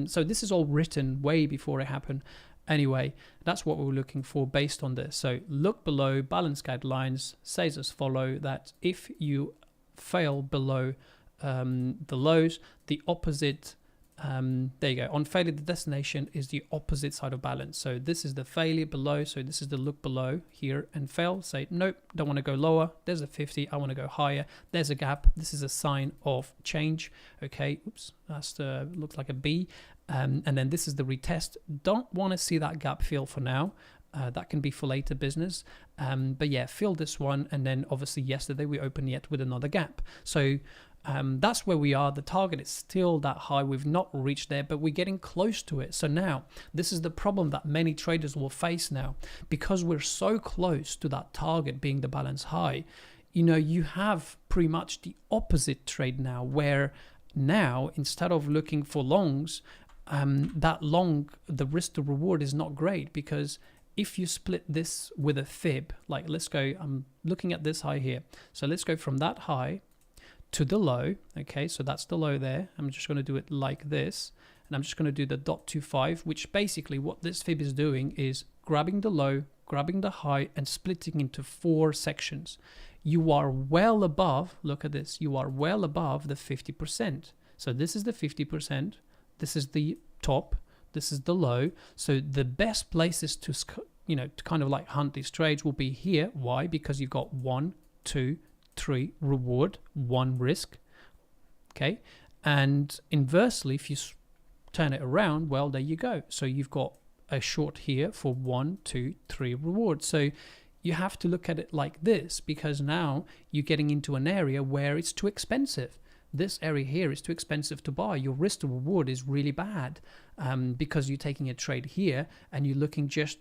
So this is all written way before it happened. Anyway, that's what we were looking for based on this. So look below, balance guidelines says as follow, that if you fail below the lows, the opposite, there you go, on failure the destination is the opposite side of balance. So this is the failure below, so this is the look below here and fail, say nope, don't want to go lower, there's a 50, I want to go higher, there's a gap, this is a sign of change. Okay, oops, that's looks like a B. And then this is the retest. Don't want to see that gap fill for now. That can be for later business. But yeah, fill this one. And then obviously yesterday we opened yet with another gap. So that's where we are. The target is still that high. We've not reached there, but we're getting close to it. So now this is the problem that many traders will face now, because we're so close to that target being the balance high. You know, you have pretty much the opposite trade now, where now instead of looking for longs, that long, the risk to reward is not great, because if you split this with a fib, like let's go, I'm looking at this high here. So let's go from that high to the low. Okay, so that's the low there. I'm just going to do it like this. And I'm just going to do the 0.25, which basically what this fib is doing is grabbing the low, grabbing the high, and splitting into 4 sections. You are well above, look at this, you are well above the 50%. So this is the 50%. This is the top, this is the low. So the best places to, you know, to kind of like hunt these trades will be here. Why? Because you've got 1, 2, 3 reward, 1 risk. Okay. And inversely, if you turn it around, well, there you go. So you've got a short here for 1, 2, 3 reward. So you have to look at it like this, because now you're getting into an area where it's too expensive. This area here is too expensive to buy. Your risk to reward is really bad, because you're taking a trade here and you're looking just,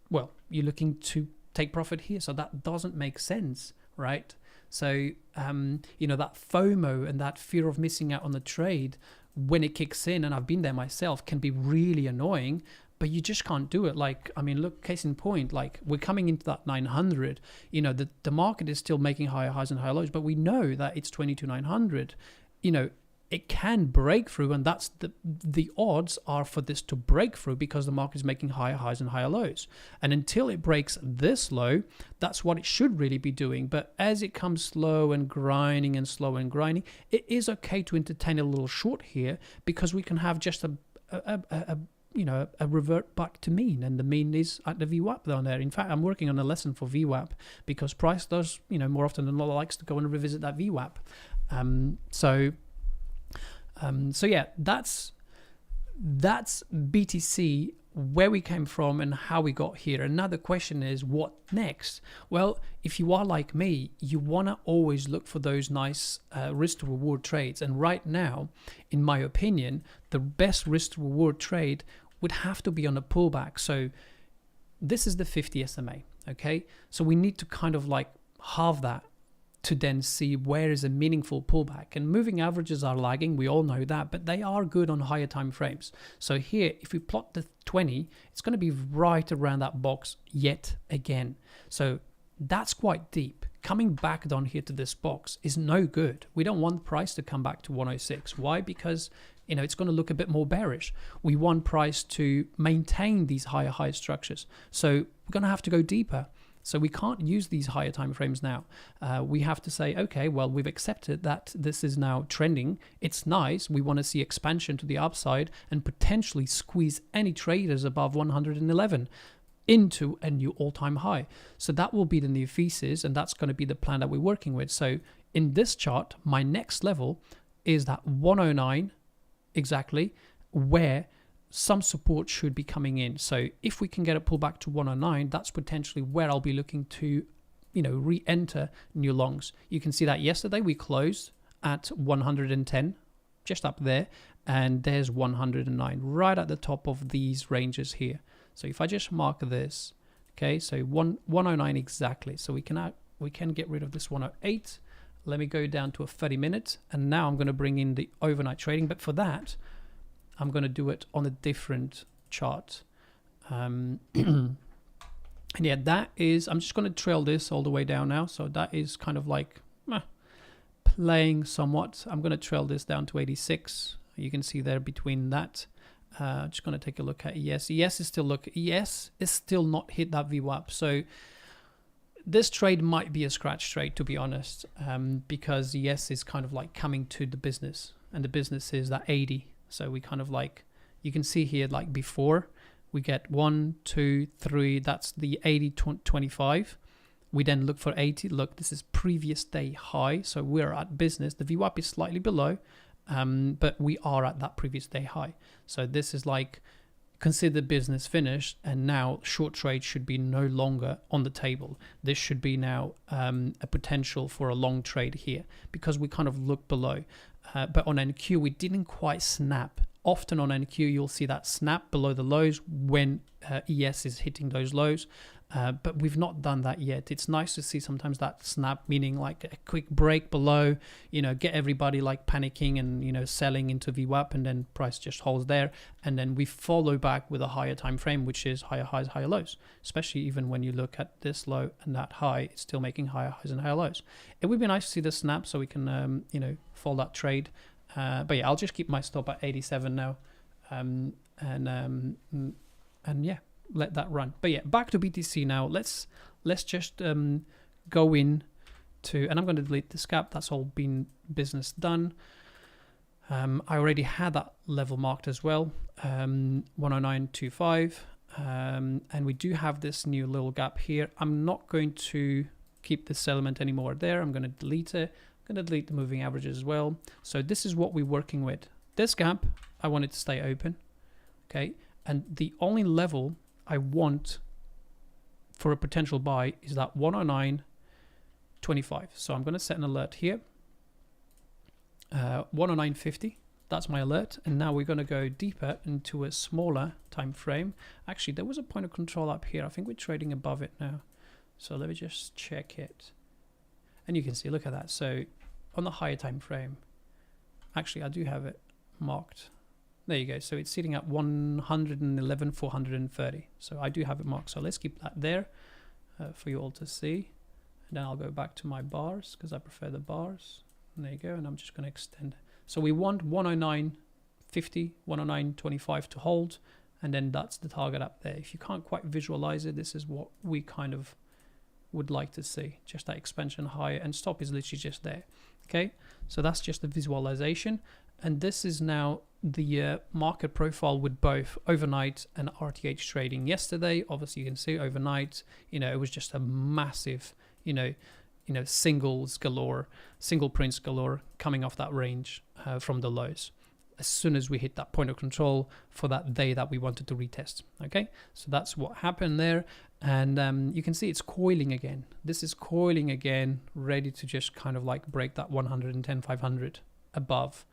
well, you're looking to take profit here. So that doesn't make sense, right? So, you know, that FOMO and that fear of missing out on the trade, when it kicks in, and I've been there myself, can be really annoying, but you just can't do it. Like, I mean, look, case in point, like we're coming into that 900, you know, the market is still making higher highs and higher lows, but we know that it's 22,900. You know, it can break through, and that's the odds are for this to break through, because the market is making higher highs and higher lows. And until it breaks this low, that's what it should really be doing. But as it comes slow and grinding and slow and grinding, it is okay to entertain a little short here, because we can have just a revert back to mean, and the mean is at the VWAP down there. In fact, I'm working on a lesson for VWAP, because price does, you know, more often than not likes to go and revisit that VWAP. So yeah, that's BTC, where we came from and how we got here. Another question is, what next? Well, if you are like me, you want to always look for those nice risk to reward trades. And right now, in my opinion, the best risk to reward trade would have to be on a pullback. So this is the 50 SMA. Okay, so we need to kind of like halve that to then see where is a meaningful pullback. And moving averages are lagging, we all know that, but they are good on higher time frames. So here, if we plot the 20, it's going to be right around that box yet again. So That's quite deep. Coming back down here to this box is no good. We don't want price to come back to 106. Why? Because it's going to look a bit more bearish. We want price to maintain these higher structures. So we're going to have to go deeper. So we can't use these higher time frames now. We have to say, okay, well, we've accepted that this is now trending. It's nice. We want to see expansion to the upside and potentially squeeze any traders above 111 into a new all-time high. So that will be the new thesis, and that's going to be the plan that we're working with. So in this chart, my next level is that 109 exactly, where some support should be coming in. So if we can get a pullback to 109, that's potentially where I'll be looking to, re-enter new longs. You can see that yesterday we closed at 110, just up there, and there's 109 right at the top of these ranges here. So if I just mark this, okay, so 109 exactly. So we can get rid of this 108. Let me go down to a 30-minute, and now I'm going to bring in the overnight trading. But for that, I'm going to do it on a different chart. And yeah, that is, I'm just going to trail this all the way down now. So that is kind of like playing somewhat. I'm going to trail this down to 86. You can see there between that. Just going to take a look at ES. ES is still not hit that VWAP. So this trade might be a scratch trade, to be honest, because ES is kind of like coming to the business, and the business is that 80. So we kind of like, you can see here, like before we get 1, 2, 3, that's the 80, 25. We then look for 80. Look, this is previous day high. So we're at business. The VWAP is slightly below, but we are at that previous day high. So this is like, consider business finished, and now short trade should be no longer on the table. This should be now a potential for a long trade here, because we kind of look below. But on NQ, we didn't quite snap. Often on NQ, you'll see that snap below the lows when ES is hitting those lows. But we've not done that yet. It's nice to see sometimes that snap, meaning like a quick break below, get everybody like panicking and, selling into VWAP, and then price just holds there. And then we follow back with a higher time frame, which is higher highs, higher lows, especially even when you look at this low and that high, it's still making higher highs and higher lows. It would be nice to see the snap so we can, follow that trade. But yeah, I'll just keep my stop at 87 now. And yeah, let that run. But yeah, back to BTC now. Let's just go in to, and I'm going to delete the scalp. That's all been business done. I already had that level marked as well, 109.25, and we do have this new little gap here. I'm not going to keep this element anymore there. I'm going to delete it. I'm going to delete the moving averages as well. So this is what we're working with. This gap, I want it to stay open, okay? And the only level I want for a potential buy is that 109.25. So I'm going to set an alert here. 109.50. That's my alert. And now we're going to go deeper into a smaller time frame. Actually, there was a point of control up here. I think we're trading above it now. So let me just check it. And you can see, look at that. So on the higher time frame, actually, I do have it marked. There you go. So it's sitting at 111,430. So I do have it marked. So let's keep that there for you all to see. And then I'll go back to my bars because I prefer the bars. And there you go. And I'm just going to extend. So we want 109.50, 109.25 to hold. And then that's the target up there. If you can't quite visualize it, this is what we kind of would like to see. Just that expansion higher, and stop is literally just there. Okay. So that's just the visualization. And this is now the market profile with both overnight and RTH trading. Yesterday, obviously you can see overnight, it was just a massive, singles galore, single prints galore coming off that range from the lows. As soon as we hit that point of control for that day that we wanted to retest. Okay, so that's what happened there. And you can see it's coiling again. This is coiling again, ready to just kind of like break that 110,500 above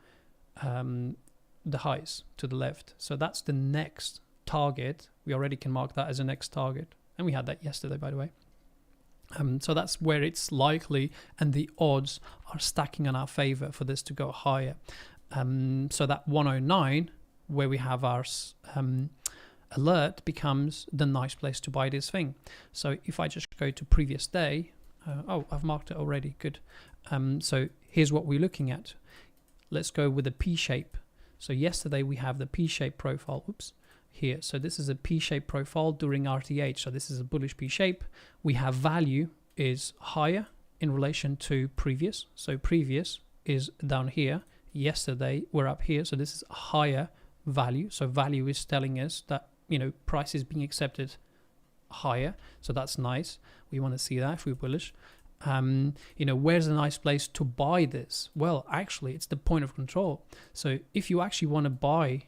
the highs to the left. So that's the next target. We already can mark that as a next target. And we had that yesterday, by the way. So that's where it's likely, and the odds are stacking in our favor for this to go higher. So that 109, where we have our alert becomes the nice place to buy this thing. So if I just go to previous day, oh, I've marked it already, good. So here's what we're looking at. Let's go with a P shape. So yesterday we have the P shape profile, oops, here. So this is a P shape profile during RTH. So this is a bullish P shape. We have value is higher in relation to previous. So previous is down here. Yesterday we're up here. So this is a higher value. So value is telling us that, you know, price is being accepted higher. So that's nice. We want to see that if we're bullish. You know, where's a nice place to buy this? Well, actually, it's the point of control. So if you actually want to buy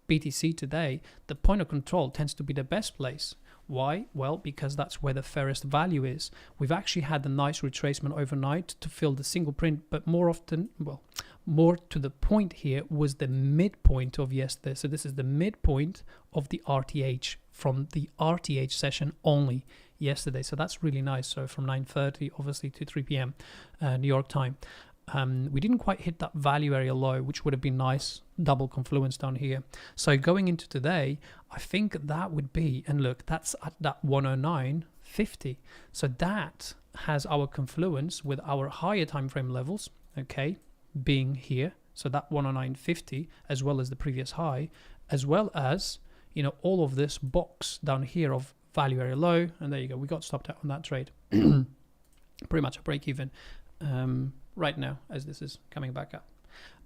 BTC today, the point of control tends to be the best place. Why? Well, because that's where the fairest value is. We've actually had a nice retracement overnight to fill the single print, but more often, well, more to the point here was the midpoint of yesterday. So this is the midpoint of the RTH from the RTH session only yesterday. So that's really nice. So from 9:30 obviously to 3 p.m. New York time. We didn't quite hit that value area low, which would have been nice, double confluence down here. So going into today, I think that would be, and look, that's at that 109.50. So that has our confluence with our higher time frame levels, okay, being here. So that 109.50 as well as the previous high, as well as, you know, all of this box down here of value area low, and there you go, we got stopped out on that trade. Pretty much a break even right now as this is coming back up.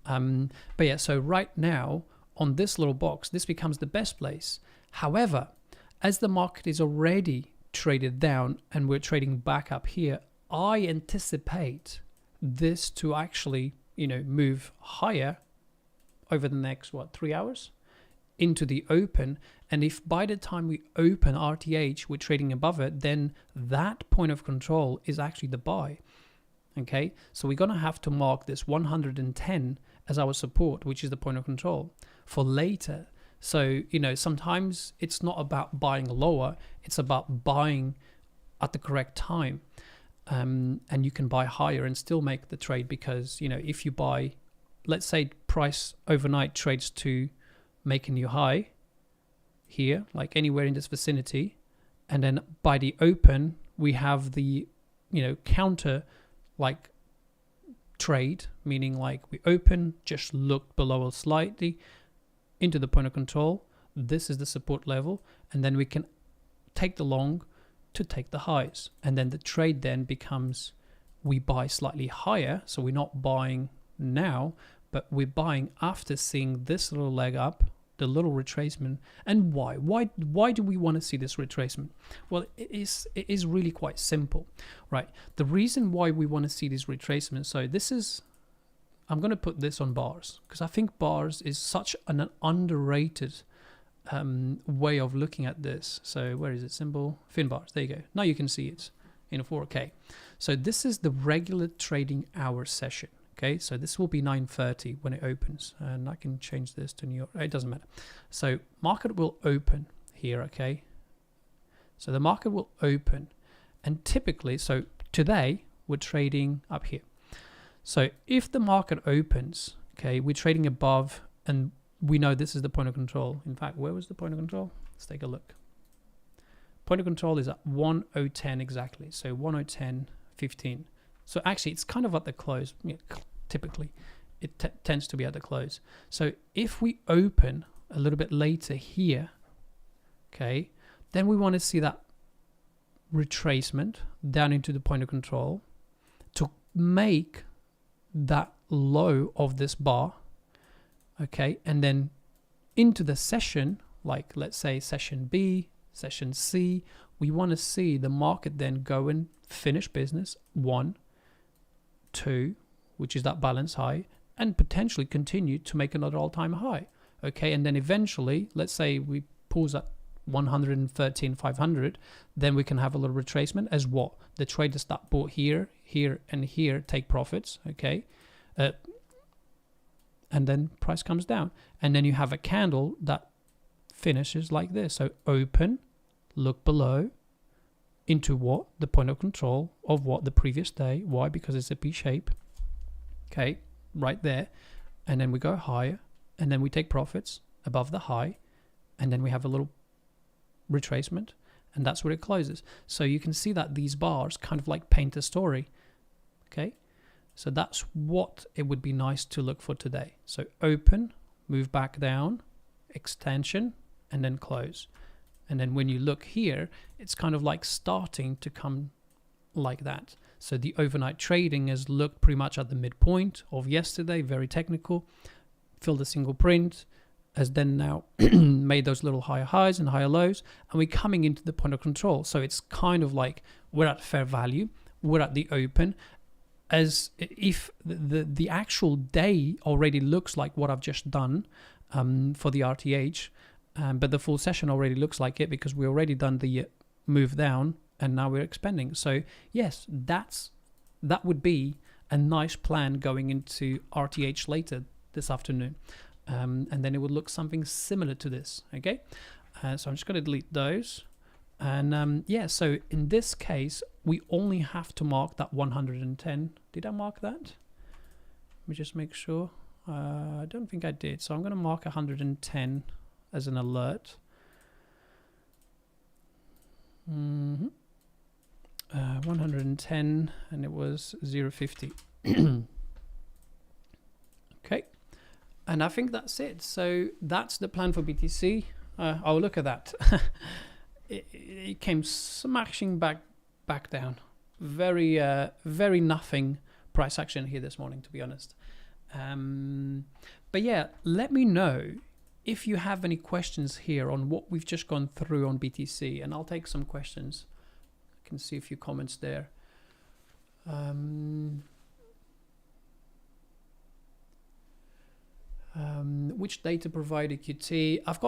But yeah, so right now on this little box, this becomes the best place. However, as the market is already traded down and we're trading back up here, I anticipate this to actually, you know, move higher over the next, what, 3 hours into the open. And if by the time we open RTH, we're trading above it, then that point of control is actually the buy. Okay, so we're going to have to mark this 110 as our support, which is the point of control for later. So, you know, sometimes it's not about buying lower, it's about buying at the correct time. And you can buy higher and still make the trade because, you know, if you buy, let's say price overnight trades to make a new high here, like anywhere in this vicinity, and then by the open, we have the, you know, counter like trade, meaning like we open, just look below us slightly into the point of control. This is the support level, and then we can take the long to take the highs, and then the trade then becomes we buy slightly higher. So we're not buying now, but we're buying after seeing this little leg up, the little retracement. And why do we want to see this retracement? Well, it is really quite simple, right? The reason why we want to see this retracement, so this is, I'm going to put this on bars because I think bars is such an underrated way of looking at this. So where is it? Symbol, thin bars, there you go. Now you can see it in a 4K. So this is the regular trading hour session. Okay, so this will be 9:30 when it opens, and I can change this to New York. It doesn't matter. So market will open here, okay? So the market will open, and typically, so today we're trading up here. So if the market opens, okay, we're trading above, and we know this is the point of control. In fact, where was the point of control? Let's take a look. Point of control is at 1010 exactly. So 1010.15. So actually, it's kind of at the close. Yeah, typically, it tends to be at the close. So if we open a little bit later here, okay, then we want to see that retracement down into the point of control to make that low of this bar, okay, and then into the session, like let's say session B, session C, we want to see the market then go and finish business 1, 2, which is that balance high, and potentially continue to make another all-time high, okay, and then eventually, let's say we pause at 113,500, then we can have a little retracement as what the traders that bought here, here, and here take profits, okay, and then price comes down, and then you have a candle that finishes like this. So open, look below into what the point of control of what the previous day. Why? Because it's a P shape, okay, right there, and then we go higher, and then we take profits above the high, and then we have a little retracement, and that's where it closes. So you can see that these bars kind of like paint a story. Okay, so that's what it would be nice to look for today. So open, move back down, extension, and then close. And then when you look here, it's kind of like starting to come like that. So the overnight trading has looked pretty much at the midpoint of yesterday, very technical, filled a single print, has then now made those little higher highs and higher lows, and we're coming into the point of control. So it's kind of like we're at fair value, we're at the open, as if the actual day already looks like what I've just done for the RTH, but the full session already looks like it because we already done the move down, and now we're expanding. So yes, that would be a nice plan going into RTH later this afternoon, and then it would look something similar to this. Okay, so I'm just going to delete those, and yeah, so in this case we only have to mark that 110. Did I mark that? Let me just make sure. I don't think I did, so I'm going to mark 110 as an alert. 110, and it was 0.50. Okay, and I think that's it. So that's the plan for BTC. Oh, look at that. it came smashing back down. Very nothing price action here this morning, to be honest. But yeah, let me know if you have any questions here on what we've just gone through on BTC, and I'll take some questions. I can see a few comments there. Which data provider QT? I've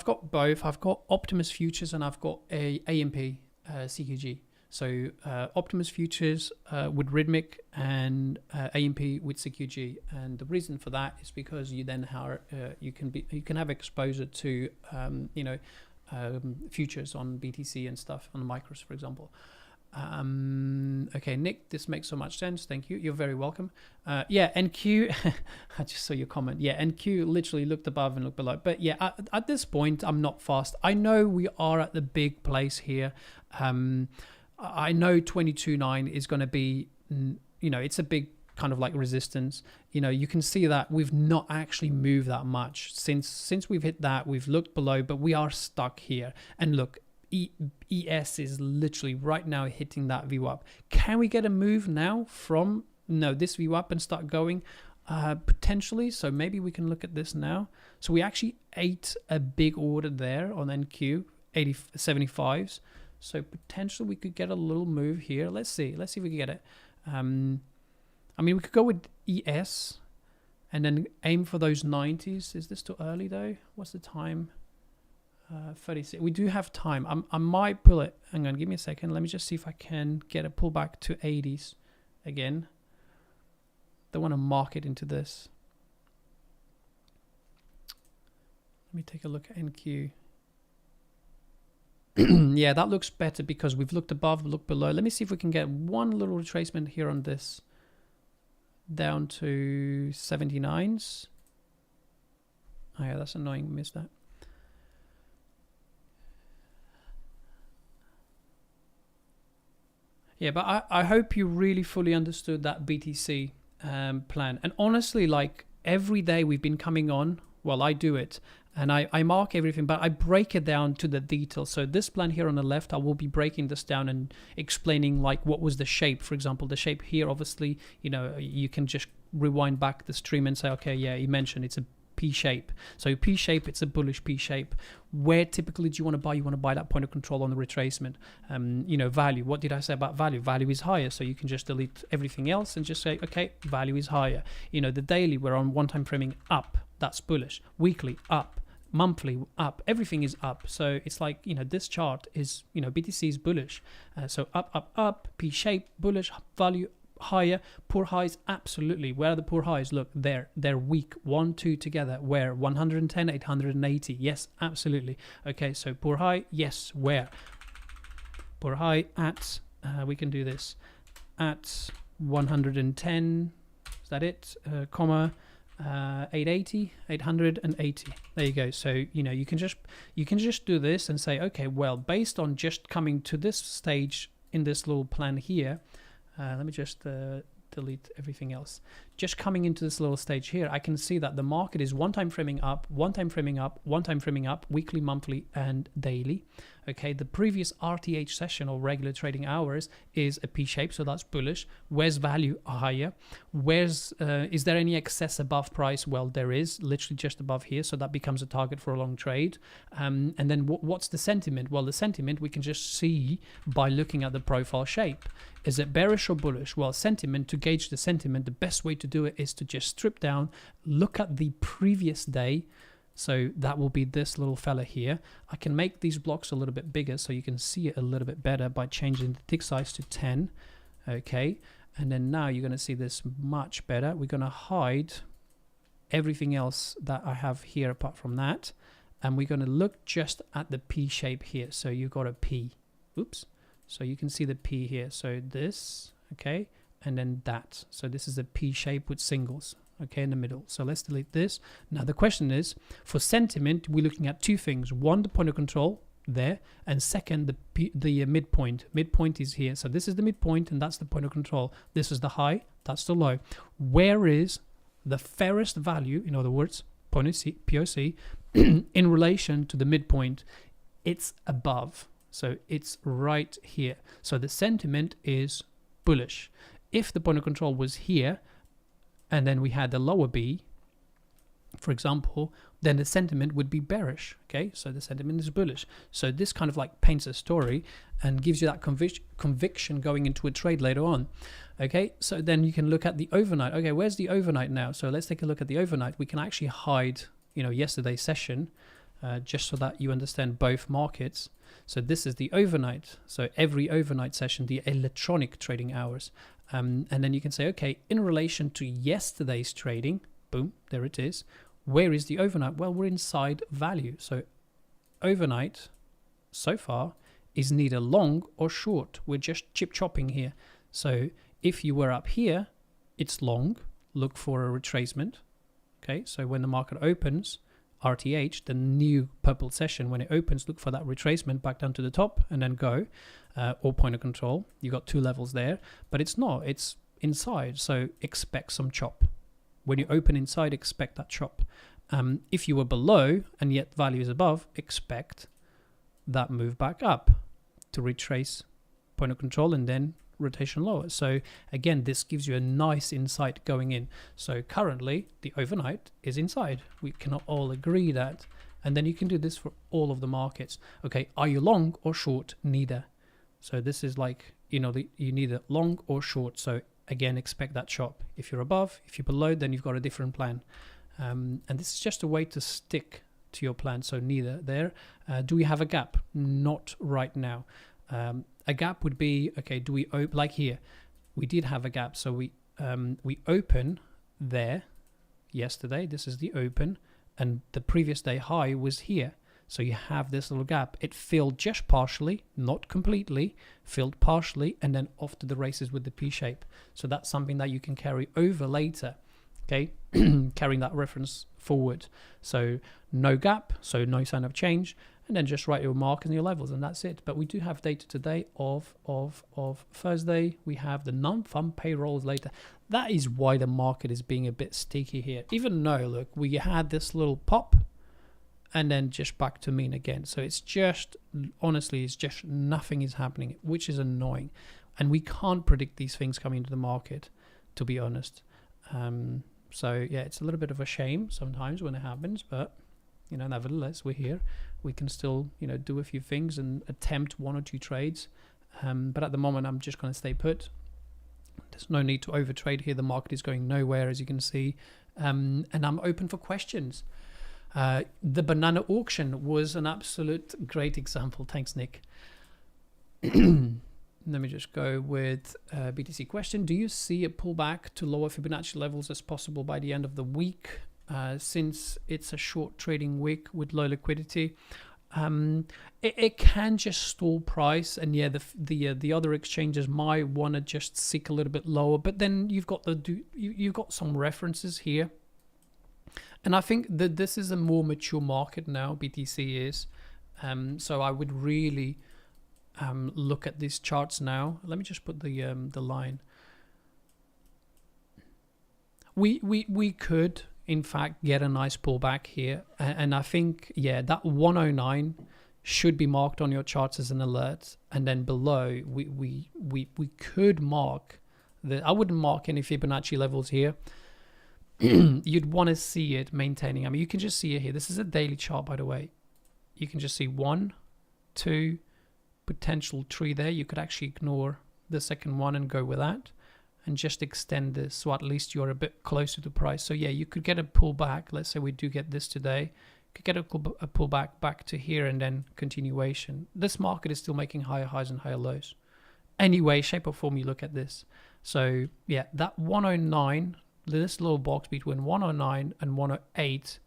got both. I've got Optimus Futures and I've got a AMP CQG. So Optimus Futures with Rhythmic and AMP with CQG, and the reason for that is because you then you can have exposure to futures on BTC and stuff on the micros, for example. Okay, Nick, this makes so much sense. Thank you. You're very welcome. Yeah, NQ, I just saw your comment. Yeah, NQ literally looked above and looked below. But yeah, at this point, I'm not fast. I know we are at the big place here. I know 22.9 is going to be, it's a big kind of like resistance. You can see that we've not actually moved that much since we've hit that. We've looked below, but we are stuck here. And look, ES is literally right now hitting that view up. Can we get a move now from this view up and start going? Potentially. So maybe we can look at this now. So we actually ate a big order there on NQ 75s. So potentially we could get a little move here. Let's see if we can get it. I mean, we could go with ES and then aim for those 90s. Is this too early though? What's the time? 36. We do have time. I might pull it. Hang on, give me a second. Let me just see if I can get a pullback to 80s again. Don't want to mark it into this. Let me take a look at NQ. Yeah, that looks better because we've looked above, looked below. Let me see if we can get one little retracement here on this down to 79s. Oh yeah, that's annoying. Missed that. Yeah, but I hope you really fully understood that BTC plan. And honestly, like every day we've been coming on, well, I do it. And I mark everything, but I break it down to the details. So this plan here on the left, I will be breaking this down and explaining like what was the shape. For example, the shape here, obviously, you can just rewind back the stream and say, okay, yeah, he mentioned it's a P shape. So P shape, it's a bullish P shape. Where typically do you want to buy? You want to buy that point of control on the retracement. Value. What did I say about value? Value is higher. So you can just delete everything else and just say, okay, value is higher. The daily, we're on one time framing up. That's bullish. Weekly, up. Monthly, up. Everything is up. So it's like, this chart is, BTC is bullish. So up, P shape, bullish, value higher. Poor highs, absolutely. Where are the poor highs? Look, they're weak. 1, 2 together. Where? 110, 880. Yes, absolutely. Okay, so poor high, yes. Where? Poor high at, we can do this, at 110. Is that it? Comma. 880, 880. There you go. So you know, you can just do this and say, okay, well, based on just coming to this stage in this little plan here, let me just delete everything else. Just coming into this little stage here, I can see that the market is one time framing up, one time framing up, one time framing up, weekly, monthly, and daily. Okay, the previous RTH session or regular trading hours is a P shape, so that's bullish. Where's value? Higher. Where's is there any excess above price? Well, there is, literally just above here, so that becomes a target for a long trade. And then what's the sentiment? Well, the sentiment we can just see by looking at the profile shape. Is it bearish or bullish? Well, sentiment, to gauge the sentiment, the best way to do it is to just strip down, look at the previous day. So that will be this little fella here. I can make these blocks a little bit bigger so you can see it a little bit better by changing the tick size to 10. Okay, and then now you're going to see this much better. We're going to hide everything else that I have here apart from that, and we're going to look just at the P shape here. So you've got a P. Oops. So you can see the P here. So this, okay, and then that. So this is a P shape with singles. Okay, in the middle. So let's delete this. Now the question is, for sentiment, we're looking at two things. One, the point of control there, and second, the midpoint. Midpoint is here. So this is the midpoint, and that's the point of control. This is the high, that's the low. Where is the fairest value, in other words, POC, in relation to the midpoint? It's above. So it's right here. So the sentiment is bullish. If the point of control was here, and then we had the lower B, for example, then the sentiment would be bearish. Okay, so the sentiment is bullish. So this kind of like paints a story and gives you that conviction going into a trade later on. Okay, so then you can look at the overnight. Okay, where's the overnight now? So let's take a look at the overnight. We can actually hide, you know, yesterday's session, just so that you understand both markets. So this is the overnight. So every overnight session, the electronic trading hours. And then you can say, okay, in relation to yesterday's trading, boom, there it is. Where is the overnight? Well, we're inside value. So overnight so far is neither long or short. We're just chip chopping here. So if you were up here, it's long. Look for a retracement. Okay, so when the market opens, RTH, the new purple session, when it opens, look for that retracement back down to the top and then go, or point of control. You got two levels there, but it's not, it's inside. So expect some chop. When you open inside, expect that chop. If you were below and yet value is above, expect that move back up to retrace point of control and then rotation lower. So again, this gives you a nice insight going in. So currently the overnight is inside. We cannot all agree that. And then you can do this for all of the markets. Okay, are you long or short? Neither. So this is like, you know, you neither long or short. So again, expect that chop. If you're above, if you're below, then you've got a different plan. And this is just a way to stick to your plan. So neither there. Do we have a gap? Not right now. A gap would be, okay, do we open, like here, we did have a gap. So we open there yesterday. This is the open, and the previous day high was here. So you have this little gap. It filled just partially, not completely, filled partially, and then off to the races with the P shape. So that's something that you can carry over later. Okay, carrying that reference forward. So no gap, so no sign of change, and then just write your mark and your levels, and that's it. But we do have data today of Thursday. We have the non-farm payrolls later. That is why the market is being a bit sticky here. Even though, look, we had this little pop and then just back to mean again. So it's just, honestly, it's just nothing is happening, which is annoying. And we can't predict these things coming into the market, to be honest. So yeah, it's a little bit of a shame sometimes when it happens, but you know, nevertheless, we're here. We can still, you know, do a few things and attempt one or two trades. But at the moment, I'm just going to stay put. There's no need to overtrade here. The market is going nowhere, as you can see. And I'm open for questions. The banana auction was an absolute great example. Thanks, Nick. Let me just go with BTC question. Do you see a pullback to lower Fibonacci levels as possible by the end of the week? Since it's a short trading week with low liquidity, it can just stall price, and yeah, the other exchanges might want to just seek a little bit lower. But then you've got you've got some references here And I think that this is a more mature market now, BTC is. So I would really look at these charts now. Let me just put the line. We could, in fact, get a nice pullback here. And I think, yeah, that 109 should be marked on your charts as an alert. And then below, we could mark I wouldn't mark any Fibonacci levels here. You'd want to see it maintaining. I mean, you can just see it here. This is a daily chart, by the way. You can just see 1, 2, potential 3 there. You could actually ignore the second one and go with that and just extend this. So at least you're a bit closer to price. So yeah, you could get a pullback. Let's say we do get this today. Could get a pullback back to here and then continuation. This market is still making higher highs and higher lows. Anyway, shape or form, you look at this. So yeah, that 109, this little box between 109 and 108,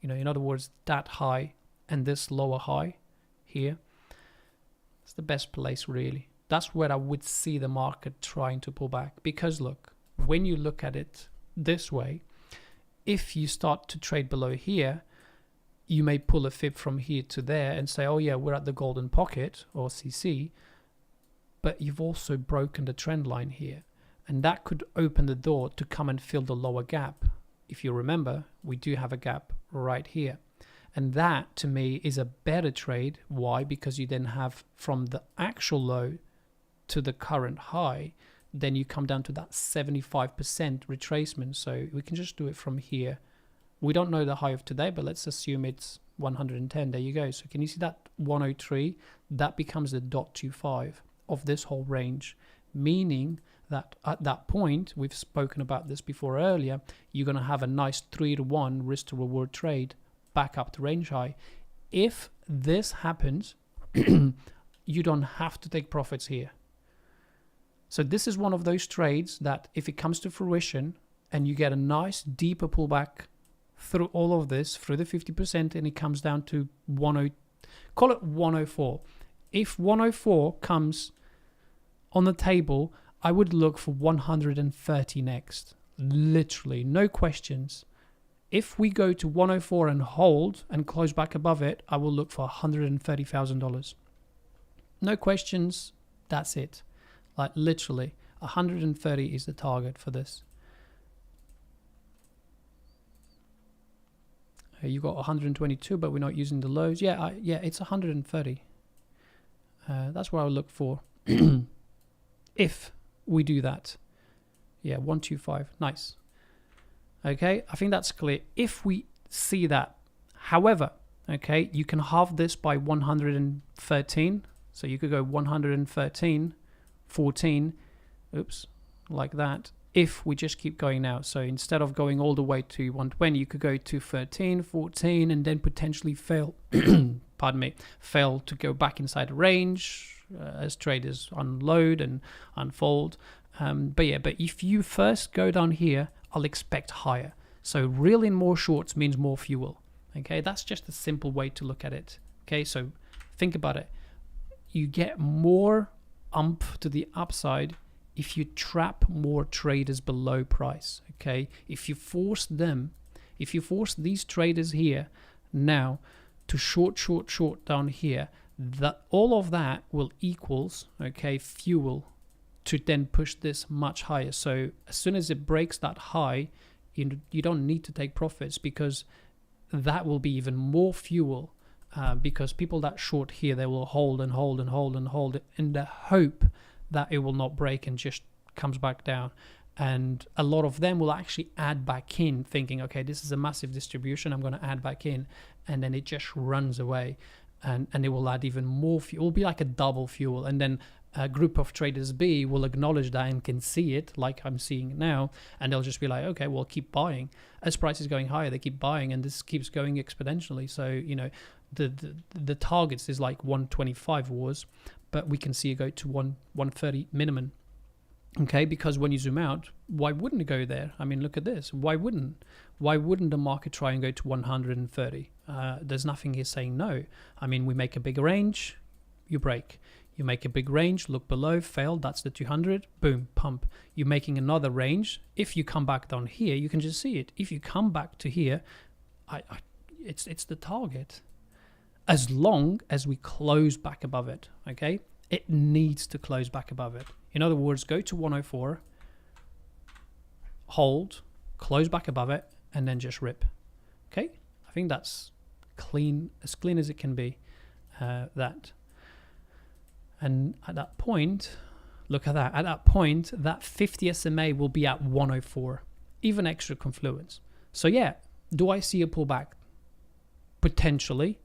you know, in other words, that high and this lower high here, it's the best place really. That's where I would see the market trying to pull back. Because look, when you look at it this way, if you start to trade below here, you may pull a fib from here to there and say, oh yeah, we're at the golden pocket or CC, but you've also broken the trend line here. And that could open the door to come and fill the lower gap. If you remember, we do have a gap right here. And that, to me, is a better trade. Why? Because you then have from the actual low to the current high, then you come down to that 75% retracement. So we can just do it from here. We don't know the high of today, but let's assume it's 110. There you go. So can you see that 103? That becomes the 0.25 of this whole range, meaning that at that point, we've spoken about this before earlier, you're going to have a nice 3-to-1 risk to reward trade back up to range high. If this happens, you don't have to take profits here. So this is one of those trades that if it comes to fruition and you get a nice deeper pullback through all of this, through the 50%, and it comes down to 10, call it 104. If 104 comes on the table, I would look for 130 next. Literally, no questions. If we go to 104 and hold and close back above it, I will look for $130,000. No questions, that's it. Like literally, 130 is the target for this. You got 122, but we're not using the lows. Yeah, it's 130. That's what I would look for. If we do that. Yeah, 125. Nice. Okay, I think that's clear. If we see that, however, okay, you can halve this by 113. So you could go 113, 14, oops, like that. If we just keep going now. So instead of going all the way to 120, you could go to 13, 14, and then potentially fail, pardon me, fail to go back inside the range as traders unload and unfold. But if you first go down here, I'll expect higher. So reeling more shorts means more fuel. Okay, that's just a simple way to look at it. Okay, so think about it. You get more umph to the upside if you trap more traders below price. Okay, if you force these traders here now to short down here, that all of that will equals, okay, fuel to then push this much higher. So as soon as it breaks that high, you don't need to take profits, because that will be even more fuel, because people that short here, they will hold and hold and hold and hold in the hope that it will not break and just comes back down. And a lot of them will actually add back in thinking, okay, this is a massive distribution, I'm going to add back in, and then it just runs away, and it will add even more fuel. It will be like a double fuel. And then a group of traders B will acknowledge that and can see it like I'm seeing it now, and they'll just be like, okay, well, keep buying. As price is going higher, they keep buying, and this keeps going exponentially. So, you know, the targets is like 125 was, but we can see it go to 130 minimum. Okay, because when you zoom out, why wouldn't it go there? I mean, look at this. Why wouldn't the market try and go to 130? There's nothing here saying no. I mean, we make a big range, you break. You make a big range, look below, fail, that's the 200, boom, pump. You're making another range. If you come back down here, you can just see it. If you come back to here, it's the target. As long as we close back above it, okay? It needs to close back above it. In other words, go to 104, hold, close back above it, and then just rip. Okay? I think that's clean, as clean as it can be, that. And at that point, look at that. At that point, that 50 SMA will be at 104, even extra confluence. So yeah, do I see a pullback? Potentially.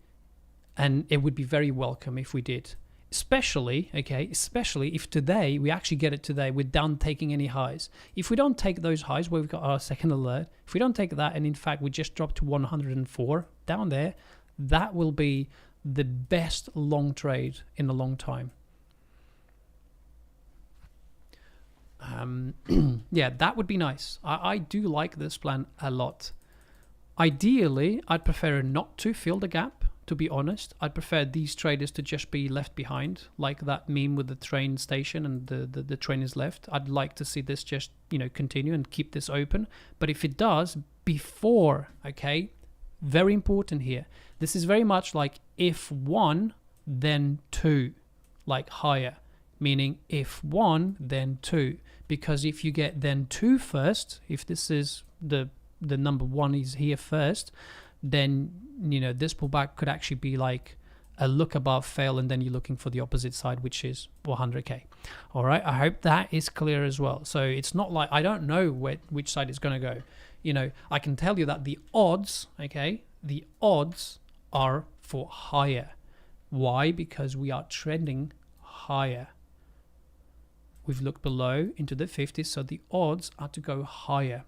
And it would be very welcome if we did. Especially if today, we actually get it today without taking any highs. If we don't take those highs where we've got our second alert, if we don't take that, and in fact, we just drop to 104 down there, that will be the best long trade in a long time. Yeah, that would be nice. I do like this plan a lot. Ideally, I'd prefer not to fill the gap, to be honest. I'd prefer these traders to just be left behind, like that meme with the train station and the train is left. I'd like to see this just, continue and keep this open. But if it does, before, okay, very important here. This is very much like if one, then two, like higher. Meaning if one, then two. Because if you get then two first, if this is the number one is here first, then this pullback could actually be like a look above fail, and then you're looking for the opposite side, which is 100k. All right, I hope that is clear as well. So it's not like I don't know which side it's going to go. I can tell you that the odds, okay, the odds are for higher. Why? Because we are trending higher. We've looked below into the 50s, so the odds are to go higher.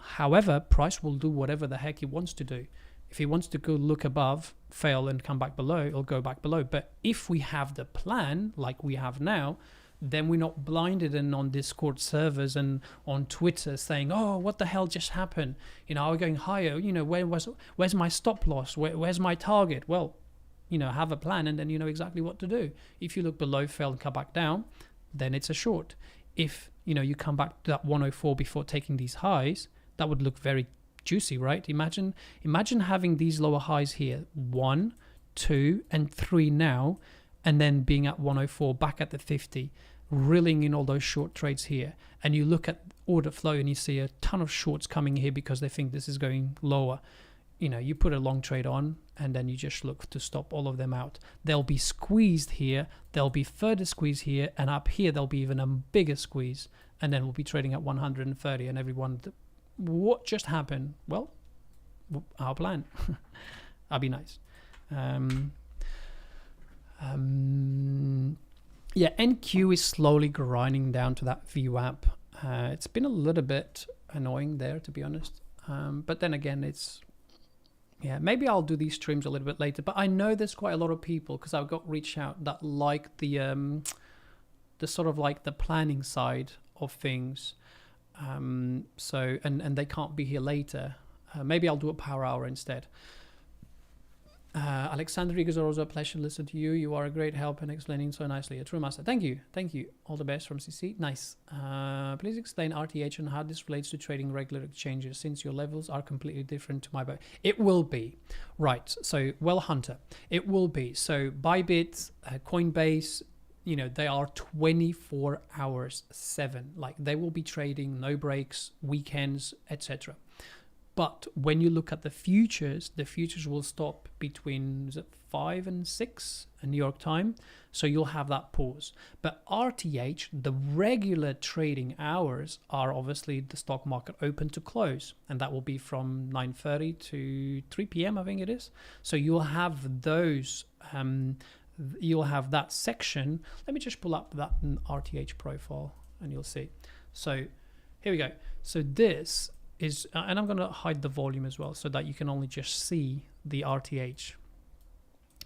However, price will do whatever the heck he wants to do. If he wants to go look above, fail, and come back below, it'll go back below. But if we have the plan, like we have now, then we're not blinded and on Discord servers and on Twitter saying, oh, what the hell just happened? Are we going higher? Where's my stop loss? Where's my target? Well, have a plan, and then you know exactly what to do. If you look below, fail, and come back down, then it's a short. If you come back to that 104 before taking these highs, that would look very juicy, right? Imagine having these lower highs here, 1, 2, and 3 now, and then being at 104, back at the 50, reeling in all those short trades here. And you look at order flow and you see a ton of shorts coming here because they think this is going lower. You put a long trade on, and then you just look to stop all of them out. They'll be squeezed here, there'll be further squeeze here, and up here there'll be even a bigger squeeze, and then we'll be trading at 130, and everyone, what just happened? Well, our plan. That'd be nice. Yeah, NQ is slowly grinding down to that VWAP. It's been a little bit annoying there, to be honest. But then again, yeah, maybe I'll do these streams a little bit later. But I know there's quite a lot of people, because I've got reached out, that like the sort of like the planning side of things. So and they can't be here later. Maybe I'll do a power hour instead. Alexander, it is always a pleasure to listen to you. You are a great help in explaining so nicely. A true master. Thank you. All the best from CC. Nice. Please explain RTH and how this relates to trading regular exchanges, since your levels are completely different to my buy. It will be. Right. So, well, Hunter, it will be. So, Bybit, Coinbase, they are 24 hours 7. Like, they will be trading, no breaks, weekends, etc. But when you look at the futures will stop between 5 and 6 in New York time. So you'll have that pause. But RTH, the regular trading hours, are obviously the stock market open to close. And that will be from 9:30 to 3 p.m. I think it is. So you'll have those, you'll have that section. Let me just pull up that RTH profile and you'll see. So here we go. So this is, and I'm going to hide the volume as well so that you can only just see the RTH.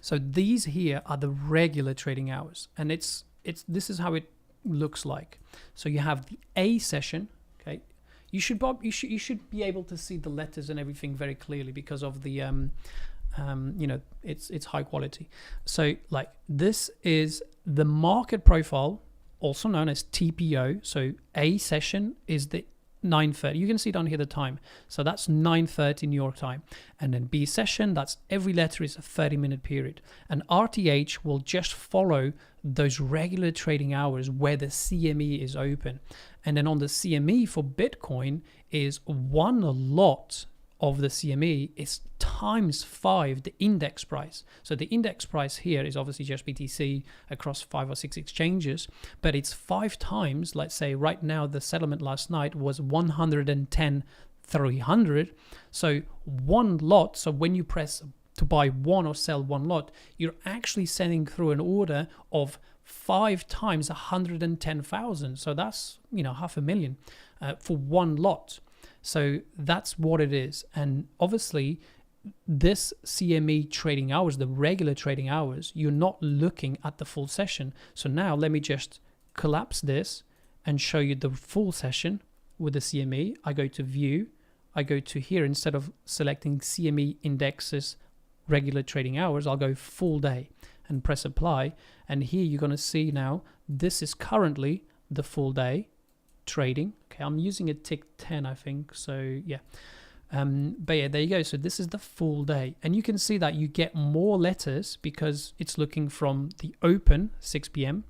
So these here are the regular trading hours, and this is how it looks like. So you have the A session. Okay, you should be able to see the letters and everything very clearly because of the it's high quality. So like this is the market profile, also known as TPO. So A session is the 9:30. You can see down here the time. So that's 9:30 New York time. And then B session, that's every letter is a 30-minute period. And RTH will just follow those regular trading hours where the CME is open. And then on the CME for Bitcoin is one lot of the CME is times 5 the index price. So the index price here is obviously just BTC across 5 or 6 exchanges, but it's 5 times. Let's say right now the settlement last night was 110,300. So one lot, so when you press to buy one or sell one lot, you're actually sending through an order of 5 times 110,000. So that's, you know, 500,000 for one lot. So that's what it is. And obviously this CME trading hours, the regular trading hours, you're not looking at the full session. So now let me just collapse this and show you the full session with the CME. I go to view, I go to here, instead of selecting CME indexes regular trading hours, I'll go full day and press apply. And here you're going to see now, this is currently the full day trading. Okay, I'm using a tick 10, I think. So yeah. But yeah, there you go. So this is the full day. And you can see that you get more letters because it's looking from the open 6 p.m.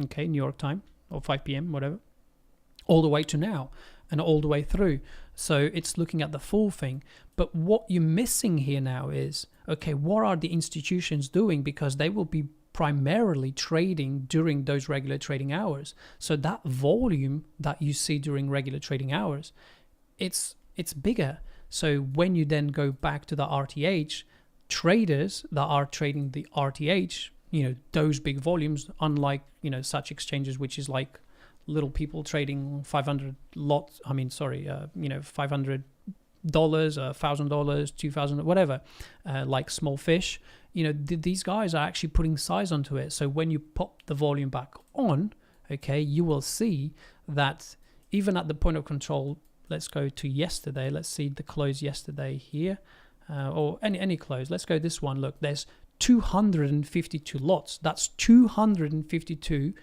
Okay, New York time, or 5 p.m., whatever, all the way to now and all the way through. So it's looking at the full thing. But what you're missing here now is, okay, what are the institutions doing? Because they will be primarily trading during those regular trading hours. So that volume that you see during regular trading hours, it's bigger. So when you then go back to the RTH, traders that are trading the RTH, you know, those big volumes, unlike, you know, such exchanges, which is like little people trading 500 lots, you know, $500, $1,000, 2,000, whatever, like small fish, you know, these guys are actually putting size onto it. So when you pop the volume back on, okay, you will see that even at the point of control, let's go to yesterday. Let's see the close yesterday here, or any close. Let's go this one. Look, there's 252 lots. That's 252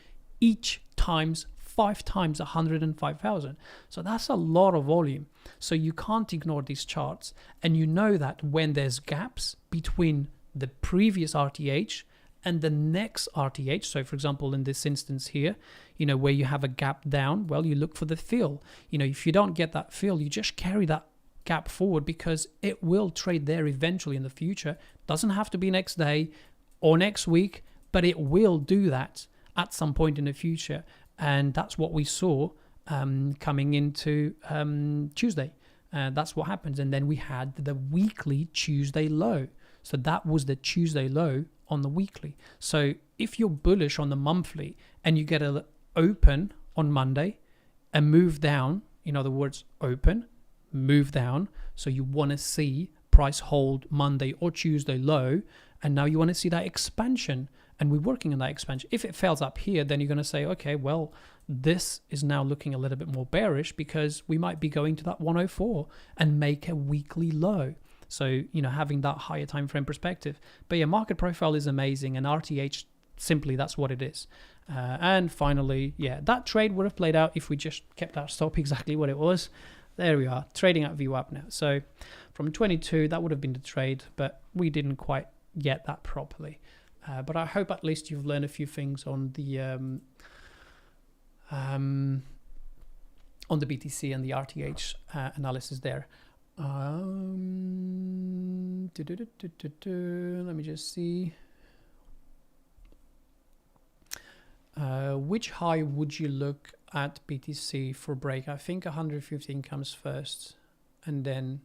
each times 5 times 105,000. So that's a lot of volume. So you can't ignore these charts. And you know that when there's gaps between the previous RTH and the next RTH, so for example, in this instance here, you know, where you have a gap down, well, you look for the fill. You know, if you don't get that fill, you just carry that gap forward because it will trade there eventually in the future. Doesn't have to be next day or next week, but it will do that at some point in the future. And that's what we saw coming into Tuesday. That's what happens. And then we had the weekly Tuesday low. So that was the Tuesday low on the weekly. So if you're bullish on the monthly and you get an open on Monday and move down, in other words, open, move down. So you want to see price hold Monday or Tuesday low. And now you want to see that expansion. And we're working on that expansion. If it fails up here, then you're going to say, okay, well, this is now looking a little bit more bearish because we might be going to that 104 and make a weekly low. So, you know, having that higher time frame perspective. But yeah, market profile is amazing, and RTH, simply that's what it is. And finally, yeah, that trade would have played out if we just kept our stop exactly what it was. There we are, trading at VWAP now. So from 22, that would have been the trade, but we didn't quite get that properly. But I hope at least you've learned a few things on the BTC and the RTH analysis there. Let me just see. Which high would you look at BTC for break? I think 115 comes first, and then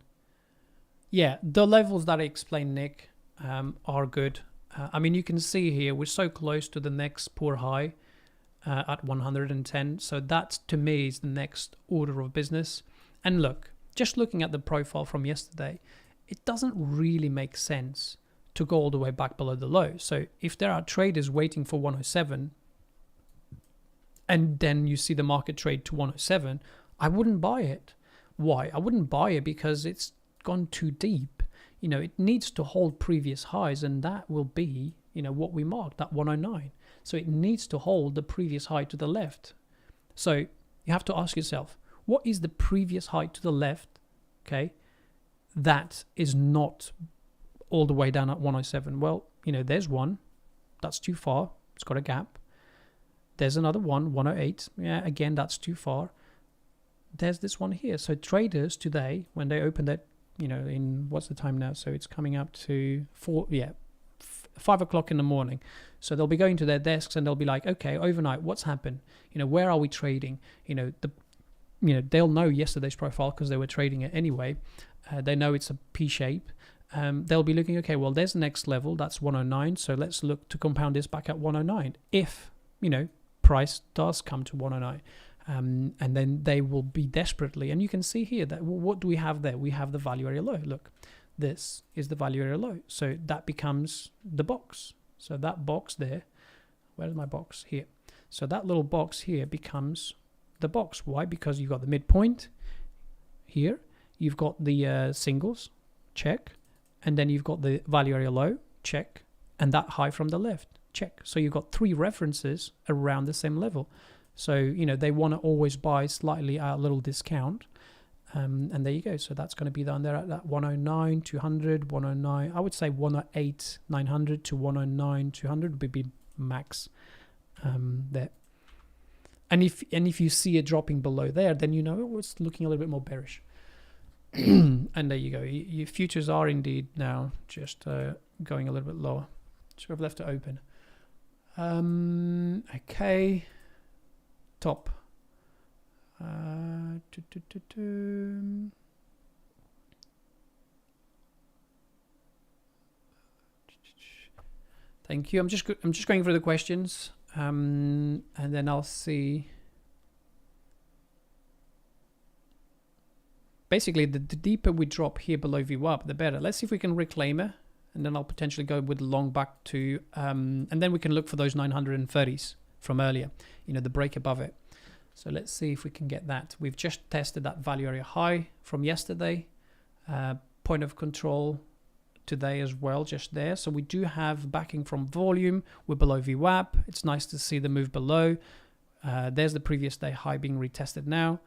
yeah, the levels that I explained, Nick, are good. I mean, you can see here we're so close to the next poor high at 110. So that to me is the next order of business. And look, just looking at the profile from yesterday, it doesn't really make sense to go all the way back below the low. So if there are traders waiting for 107 and then you see the market trade to 107, I wouldn't buy it. Why? I wouldn't buy it because it's gone too deep. You know, it needs to hold previous highs, and that will be, you know, what we marked, that 109. So it needs to hold the previous high to the left. So you have to ask yourself, what is the previous high to the left, okay, that is not all the way down at 107? Well, you know, there's one. That's too far. It's got a gap. There's another one, 108. Yeah, again, that's too far. There's this one here. So traders today, when they open that, you know, in, what's the time now? So it's coming up to 5 o'clock in the morning. So they'll be going to their desks and they'll be like, okay, overnight, what's happened? You know, where are we trading? You know, they'll know yesterday's profile because they were trading it anyway. They know it's a P shape. They'll be looking, okay, well, there's the next level. That's 109. So let's look to compound this back at 109. If, you know, price does come to 109. And then they will be desperately, and you can see here that, well, what do we have there? We have the value area low. Look, this is the value area low. So that becomes the box. So that box there, where's my box? Here. So that little box here becomes the box. Why? Because you've got the midpoint here. You've got the singles, check. And then you've got the value area low, check. And that high from the left, check. So you've got 3 references around the same level. So, you know, they want to always buy slightly at a little discount. And there you go. So that's going to be down there at that 109, 200, 109. I would say 108, 900 to 109, 200 would be max there. And if you see it dropping below there, then you know, oh, it's looking a little bit more bearish. And there you go. Your futures are indeed now just going a little bit lower. So I've left it open. Okay. Top. Thank you. I'm just going through the questions, and then I'll see. Basically, the deeper we drop here below VWAP, the better. Let's see if we can reclaim it, and then I'll potentially go with the long back to, and then we can look for those 930s from earlier. You know, the break above it. So let's see if we can get that. We've just tested that value area high from yesterday. Point of control today as well, just there. So we do have backing from volume. We're below VWAP. It's nice to see the move below. There's the previous day high being retested now.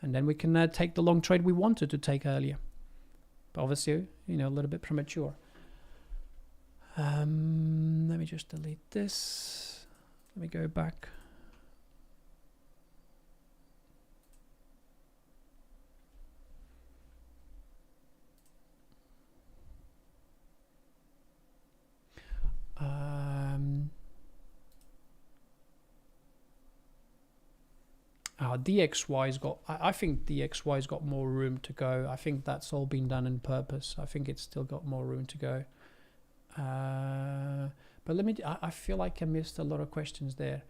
And then we can take the long trade we wanted to take earlier. But obviously, you know, a little bit premature. Let me just delete this. Let me go back. DXY's got, I think DXY's got more room to go. I think that's all been done on purpose. I think it's still got more room to go. But let me, I feel like I missed a lot of questions there.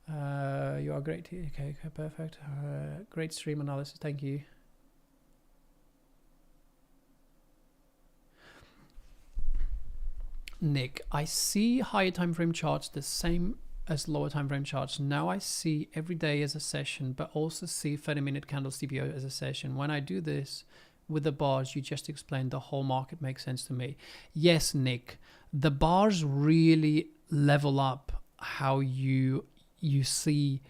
You are great. Okay, perfect. Great stream analysis. Thank you. Nick, I see higher time frame charts the same as lower time frame charts. Now I see every day as a session, but also see 30-minute candles CPO as a session. When I do this with the bars you just explained, the whole market makes sense to me. Yes, Nick, the bars really level up how you see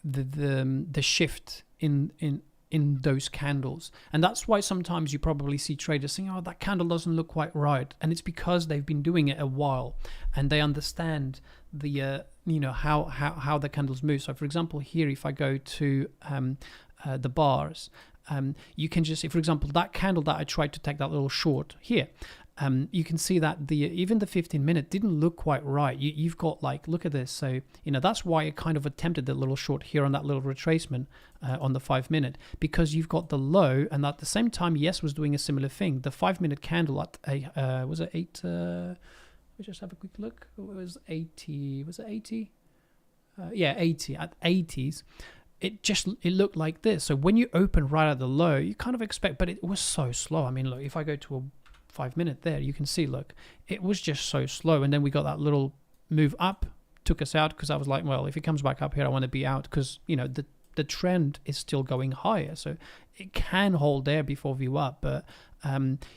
the shift in those candles. And that's why sometimes you probably see traders saying, oh, that candle doesn't look quite right. And it's because they've been doing it a while and they understand the you know, how the candles move. So for example, here, if I go to the bars, you can just see, for example, that candle that I tried to take that little short here, you can see that even the 15-minute didn't look quite right. You've got, like, look at this. So, you know, that's why I kind of attempted the little short here on that little retracement on the 5-minute, because you've got the low, and at the same time, yes, was doing a similar thing. The 5-minute candle at was it 8? We just have a quick look. It was 80. Was it 80? Yeah, 80. At 80s. It looked like this. So when you open right at the low, you kind of expect, but it was so slow. I mean, look, if I go to a 5-minute there, you can see, look, it was just so slow. And then we got that little move up, took us out, because I was like, well, if it comes back up here, I want to be out, because, you know, the trend is still going higher. So it can hold there before VWAP, but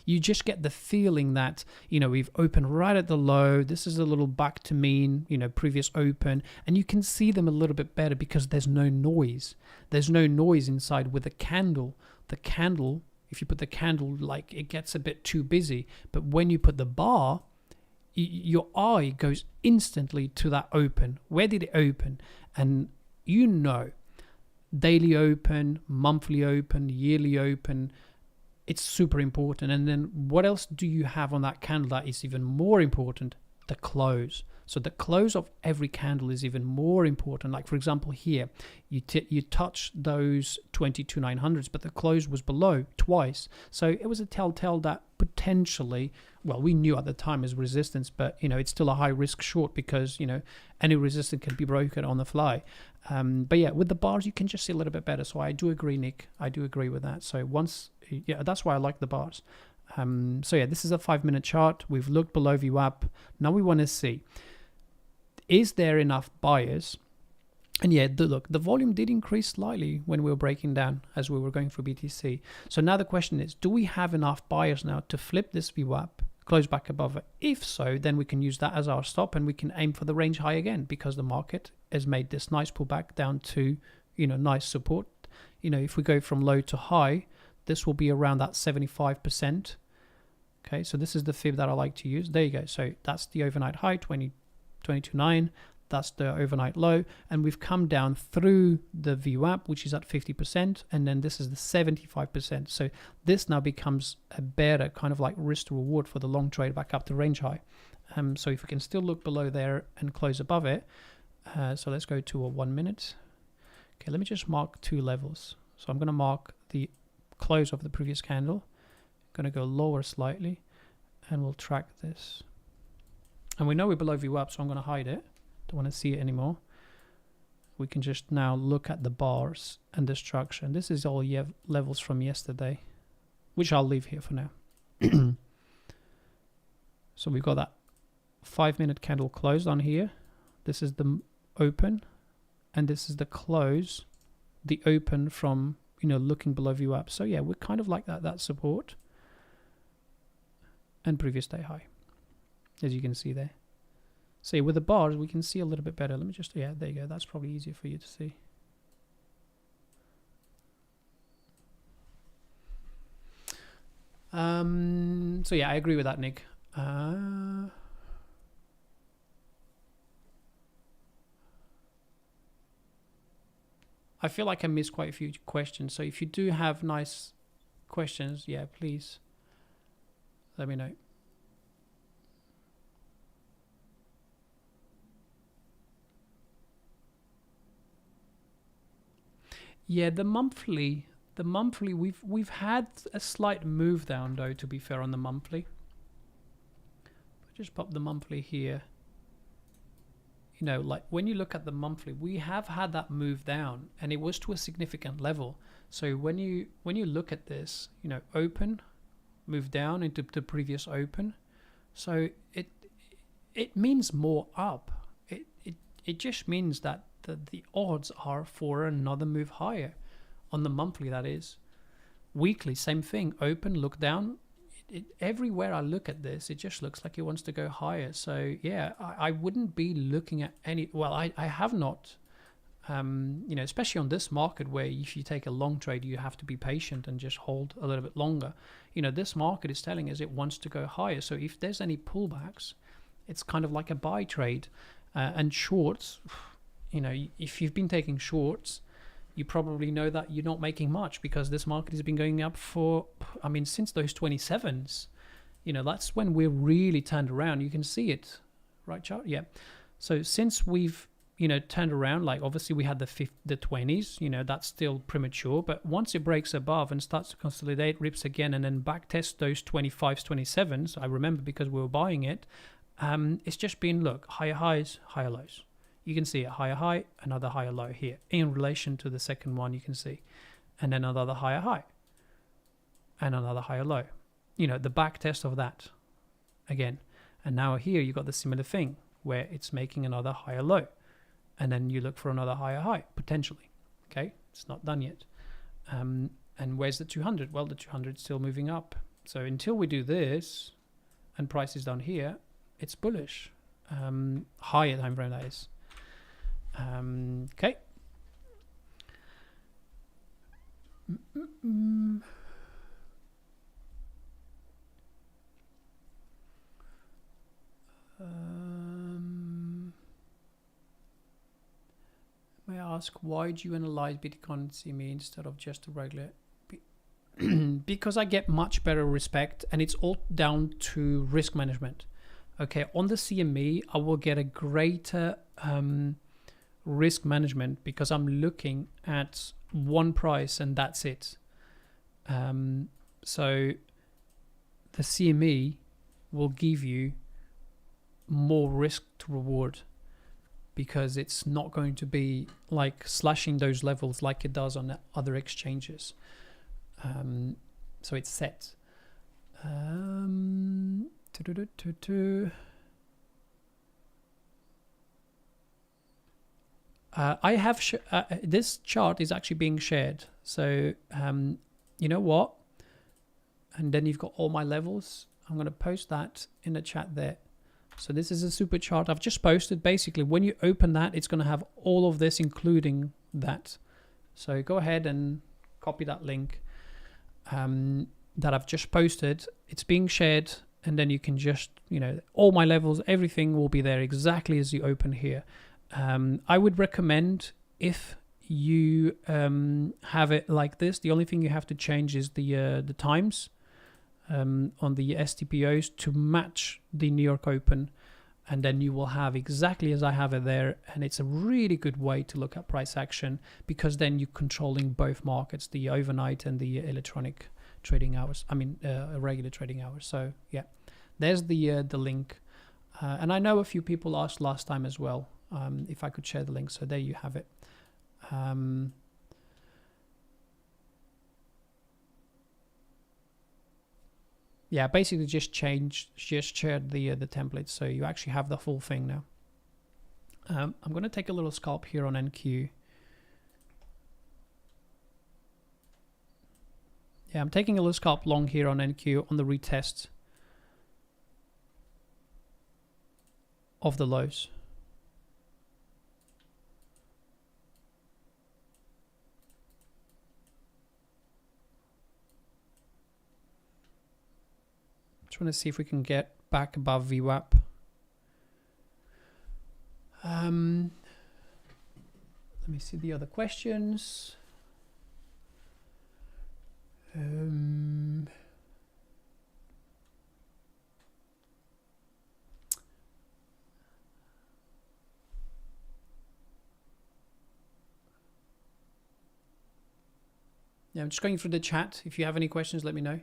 you just get the feeling that, you know, we've opened right at the low. This is a little back to mean, you know, previous open, and you can see them a little bit better because there's no noise. There's no noise inside with the candle. The candle, if you put the candle, like, it gets a bit too busy, but when you put the bar, your eye goes instantly to that open. Where did it open? And you know, daily open, monthly open, yearly open, it's super important. And then what else do you have on that candle that is even more important? The close. So the close of every candle is even more important. Like, for example, here you touch those 22,900s, but the close was below twice. So it was a telltale that potentially, well, we knew at the time as resistance, but, you know, it's still a high risk short because, you know, any resistance can be broken on the fly. But yeah, with the bars, you can just see a little bit better. So I do agree, Nick. I do agree with that. So yeah, that's why I like the bars. So yeah, this is a 5-minute chart. We've looked below VWAP. Now we want to see, is there enough buyers? And yeah, look, the volume did increase slightly when we were breaking down as we were going through BTC. So now the question is, do we have enough buyers now to flip this VWAP, close back above it? If so, then we can use that as our stop and we can aim for the range high again, because the market has made this nice pullback down to, you know, nice support. You know, if we go from low to high, this will be around that 75%. Okay, so this is the fib that I like to use. There you go. So that's the overnight high, 22.9. That's the overnight low. And we've come down through the VWAP, which is at 50%. And then this is the 75%. So this now becomes a better kind of like risk to reward for the long trade back up to range high. So if we can still look below there and close above it. So let's go to a 1 minute. Okay, let me just mark 2 levels. So I'm going to mark the close of the previous candle. Going to go lower slightly, and we'll track this. And we know we're below VWAP, so I'm going to hide it. Don't want to see it anymore. We can just now look at the bars and the structure. And this is all levels from yesterday, which I'll leave here for now. So we've got that 5-minute candle closed on here. This is the open, and this is the close, the open from, you know, looking below VWAP. So yeah, we're kind of like that support and previous day high, as you can see there. So with the bars, we can see a little bit better. Let me just, yeah, there you go. That's probably easier for you to see. So yeah, I agree with that, Nick. I feel like I missed quite a few questions. So if you do have nice questions, yeah, please let me know. Yeah, the monthly we've had a slight move down though, to be fair, on the monthly. Just pop the monthly here. You know, like when you look at the monthly, we have had that move down, and it was to a significant level. So when you look at this, you know, open, move down into the previous open. So it means more up. It just means that the odds are for another move higher on the monthly, that is. Weekly, same thing. Open, look down. Everywhere I look at this, it just looks like it wants to go higher. So yeah, I wouldn't be looking at any, well, I have not, you know, especially on this market where if you take a long trade, you have to be patient and just hold a little bit longer. You know, this market is telling us it wants to go higher. So if there's any pullbacks, it's kind of like a buy trade. And shorts, you know, if you've been taking shorts, you probably know that you're not making much, because this market has been going up for, I mean, since those 27s. You know, that's when we're really turned around. You can see it, right, chart? Yeah. So since we've, you know, turned around, like obviously we had the 20s, you know, that's still premature. But once it breaks above and starts to consolidate, rips again, and then back test those 25s, 27s, I remember because we were buying it, it's just been, look, higher highs, higher lows. You can see a higher high, another higher low here in relation to the second one, you can see, and then another higher high and another higher low, you know, the back test of that again. And now here you got the similar thing where it's making another higher low, and then you look for another higher high potentially. Okay, it's not done yet. And where's the 200? Well, the 200 is still moving up. So until we do this and price is down here, it's bullish. Higher time frame, that is. Okay. May I ask, why do you analyze Bitcoin CME instead of just a regular? Because I get much better respect, and it's all down to risk management. Okay, on the CME, I will get a greater risk management because I'm looking at one price and that's it. So the CME will give you more risk to reward because it's not going to be like slashing those levels like it does on other exchanges. So it's set. I have this chart is actually being shared. So you know what? And then you've got all my levels. I'm going to post that in the chat there. So this is a super chart I've just posted. Basically, when you open that, it's going to have all of this, including that. So go ahead and copy that link that I've just posted. It's being shared, and then you can just, you know, all my levels, everything will be there exactly as you open here. I would recommend, if you have it like this, the only thing you have to change is the times on the STPOs to match the New York Open, and then you will have exactly as I have it there. And it's a really good way to look at price action because then you're controlling both markets, the overnight and the electronic trading hours. I mean, regular trading hours. So yeah, there's the link. And I know a few people asked last time as well if I could share the link. So there you have it. Yeah, basically just shared the template, so you actually have the full thing now. I'm going to take a little scalp here on NQ. Yeah, I'm taking a little scalp long here on NQ on the retest of the lows. Just want to see if we can get back above VWAP. Let me see the other questions. Yeah, I'm just going through the chat. If you have any questions, let me know.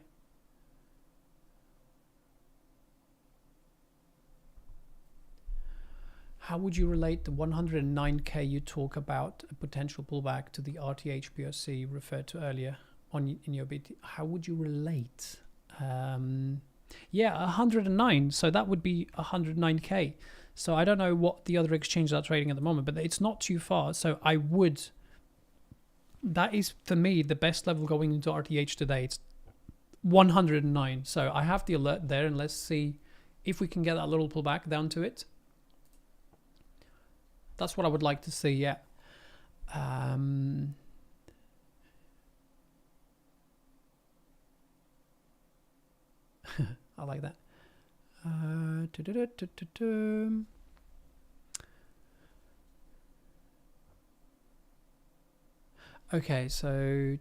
How would you relate the 109K you talk about a potential pullback to the RTH POC referred to earlier in your BT? How would you relate? Yeah, 109. So that would be 109K. So I don't know what the other exchanges are trading at the moment, but it's not too far. So I would, that is for me the best level going into RTH today. It's 109. So I have the alert there, and let's see if we can get that little pullback down to it. That's what I would like to see, yeah. I like that. Okay, so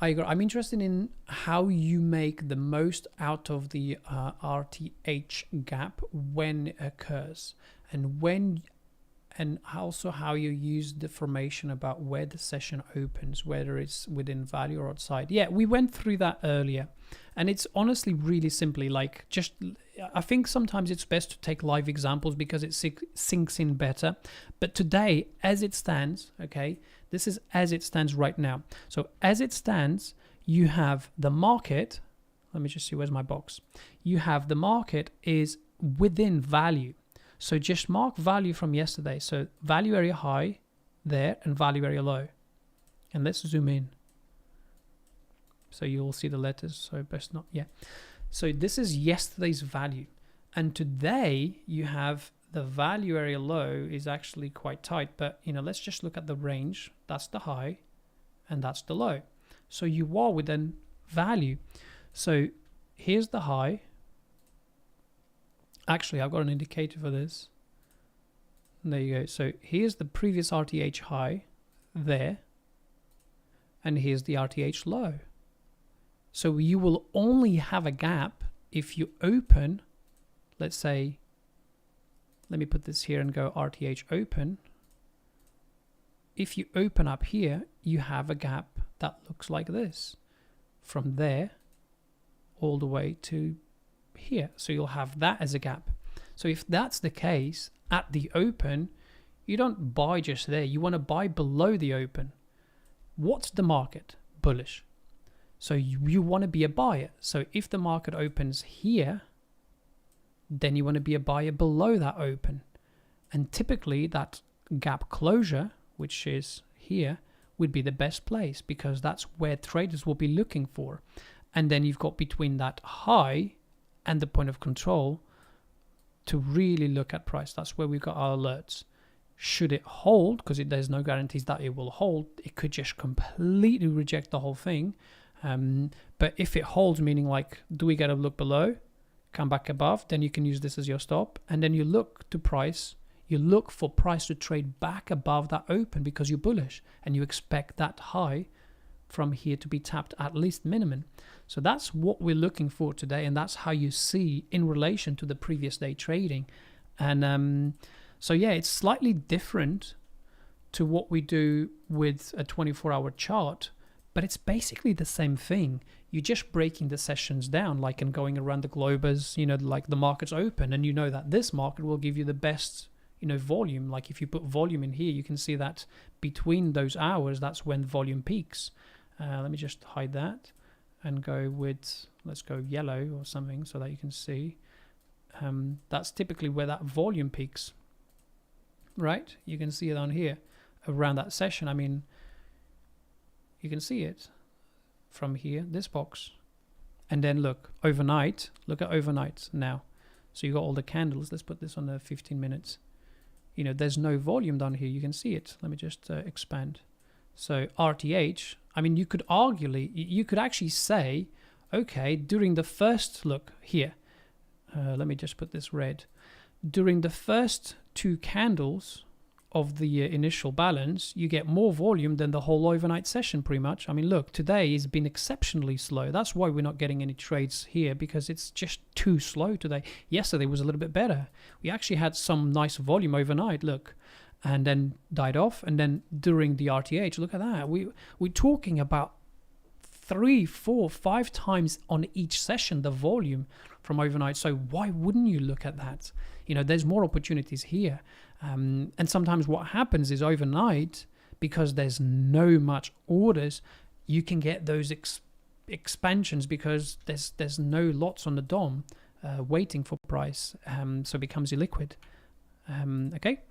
Igor, I'm interested in how you make the most out of the RTH gap when it occurs, and also how you use the formation about where the session opens, whether it's within value or outside. Yeah, we went through that earlier, and it's honestly really simply like just, I think sometimes it's best to take live examples because it sinks in better. But today, as it stands, okay, this is as it stands right now. So as it stands, you have the market. Let me just see, where's my box? You have the market is within value. So just mark value from yesterday. So value area high there and value area low. And let's zoom in. So you'll see the letters, so best not, yeah. So this is yesterday's value. And today you have the value area low is actually quite tight, but let's just look at the range. That's the high and that's the low. So you are within value. So here's the high. Actually, I've got an indicator for this. There you go. So here's the previous RTH high there. And here's the RTH low. So you will only have a gap if you open, let's say, let me put this here and go RTH open. If you open up here, you have a gap that looks like this. From there all the way to here. So you'll have that as a gap. So if that's the case, at the open, you don't buy just there. You want to buy below the open. What's the market? Bullish. So you want to be a buyer. So if the market opens here, then you want to be a buyer below that open. And typically that gap closure, which is here, would be the best place because that's where traders will be looking for. And then you've got between that high and the point of control to really look at price. That's where we've got our alerts. Should it hold, because there's no guarantees that it will hold, it could just completely reject the whole thing. But if it holds, meaning like, do we get a look below, come back above, then you can use this as your stop. And then you look to price, you look for price to trade back above that open because you're bullish and you expect that high from here to be tapped at least minimum. So that's what we're looking for today. And that's how you see in relation to the previous day trading. And so yeah, it's slightly different to what we do with a 24-hour chart, but it's basically the same thing. You're just breaking the sessions down, like and going around the globe as, like the market's open, and that this market will give you the best, volume. Like if you put volume in here, you can see that between those hours, that's when volume peaks. Let me just hide that and go with, let's go yellow or something so that you can see. That's typically where that volume peaks, right? You can see it on here around that session. I mean, you can see it from here, this box. And then look, overnight, look at overnight now. So you got all the candles. Let's put this on the 15 minutes. There's no volume down here. You can see it. Let me just expand. So RTH, I mean, you could actually say, okay, during the first look here, let me just put this red. During the first two candles of the initial balance, you get more volume than the whole overnight session pretty much. I mean, look, today has been exceptionally slow. That's why we're not getting any trades here, because it's just too slow today. Yesterday was a little bit better. We actually had some nice volume overnight, look, and then died off. And then during the RTH, look at that. We're talking about 3, 4, 5 times on each session the volume from overnight. So why wouldn't you look at that? There's more opportunities here. And sometimes what happens is overnight, because there's no much orders, you can get those expansions because there's no lots on the DOM waiting for price. So it becomes illiquid. Okay.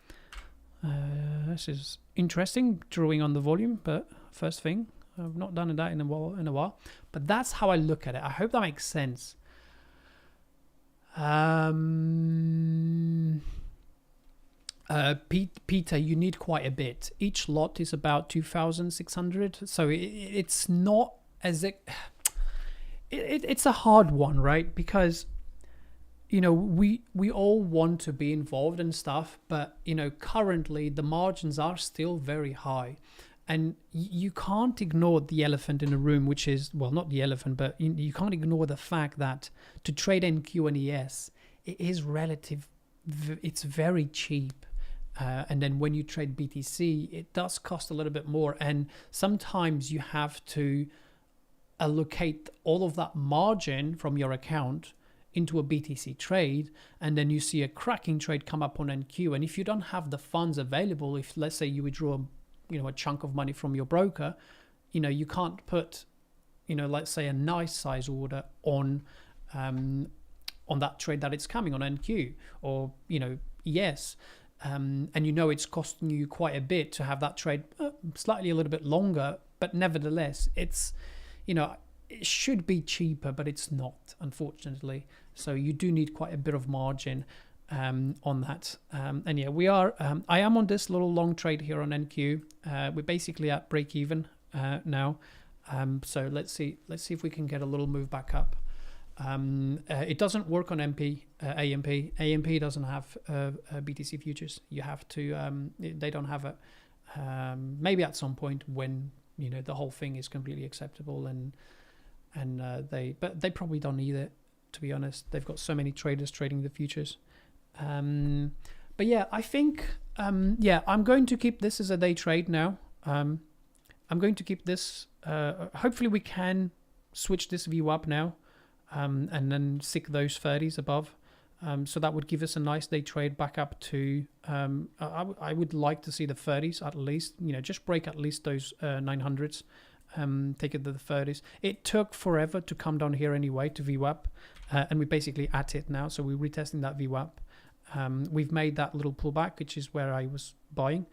This is interesting, drawing on the volume, but first thing, I've not done that in a while, but that's how I look at it. I hope that makes sense. Peter, you need quite a bit. Each lot is about 2,600, so it's not as it's a hard one, right? Because we all want to be involved and stuff, but currently the margins are still very high. And you can't ignore the elephant in the room, which is, well, not the elephant, but you can't ignore the fact that to trade NQ and ES, it is relative, it's very cheap. And then when you trade BTC, it does cost a little bit more. And sometimes you have to allocate all of that margin from your account into a BTC trade, and then you see a cracking trade come up on NQ. And if you don't have the funds available, if let's say you withdraw a chunk of money from your broker, you can't put, let's say a nice size order on that trade that it's coming on NQ or, ES. And it's costing you quite a bit to have that trade slightly a little bit longer, but nevertheless, it's, it should be cheaper, but it's not, unfortunately. So you do need quite a bit of margin on that. And yeah, we are. I am on this little long trade here on NQ. We're basically at break even now. So let's see if we can get a little move back up. It doesn't work on AMP. AMP doesn't have BTC futures. You have to. They don't have it. Maybe at some point when the whole thing is completely acceptable and they probably don't need it, to be honest. They've got so many traders trading the futures. But yeah, I think yeah, I'm going to keep this as a day trade now. I'm going to keep this. Hopefully we can switch this view up now. And then stick those 30s above. So that would give us a nice day trade back up to, I would like to see the 30s at least, just break at least those 900s, take it to the 30s. It took forever to come down here anyway to view up, and we're basically at it now. So we're retesting that view up. We've made that little pullback, which is where I was buying.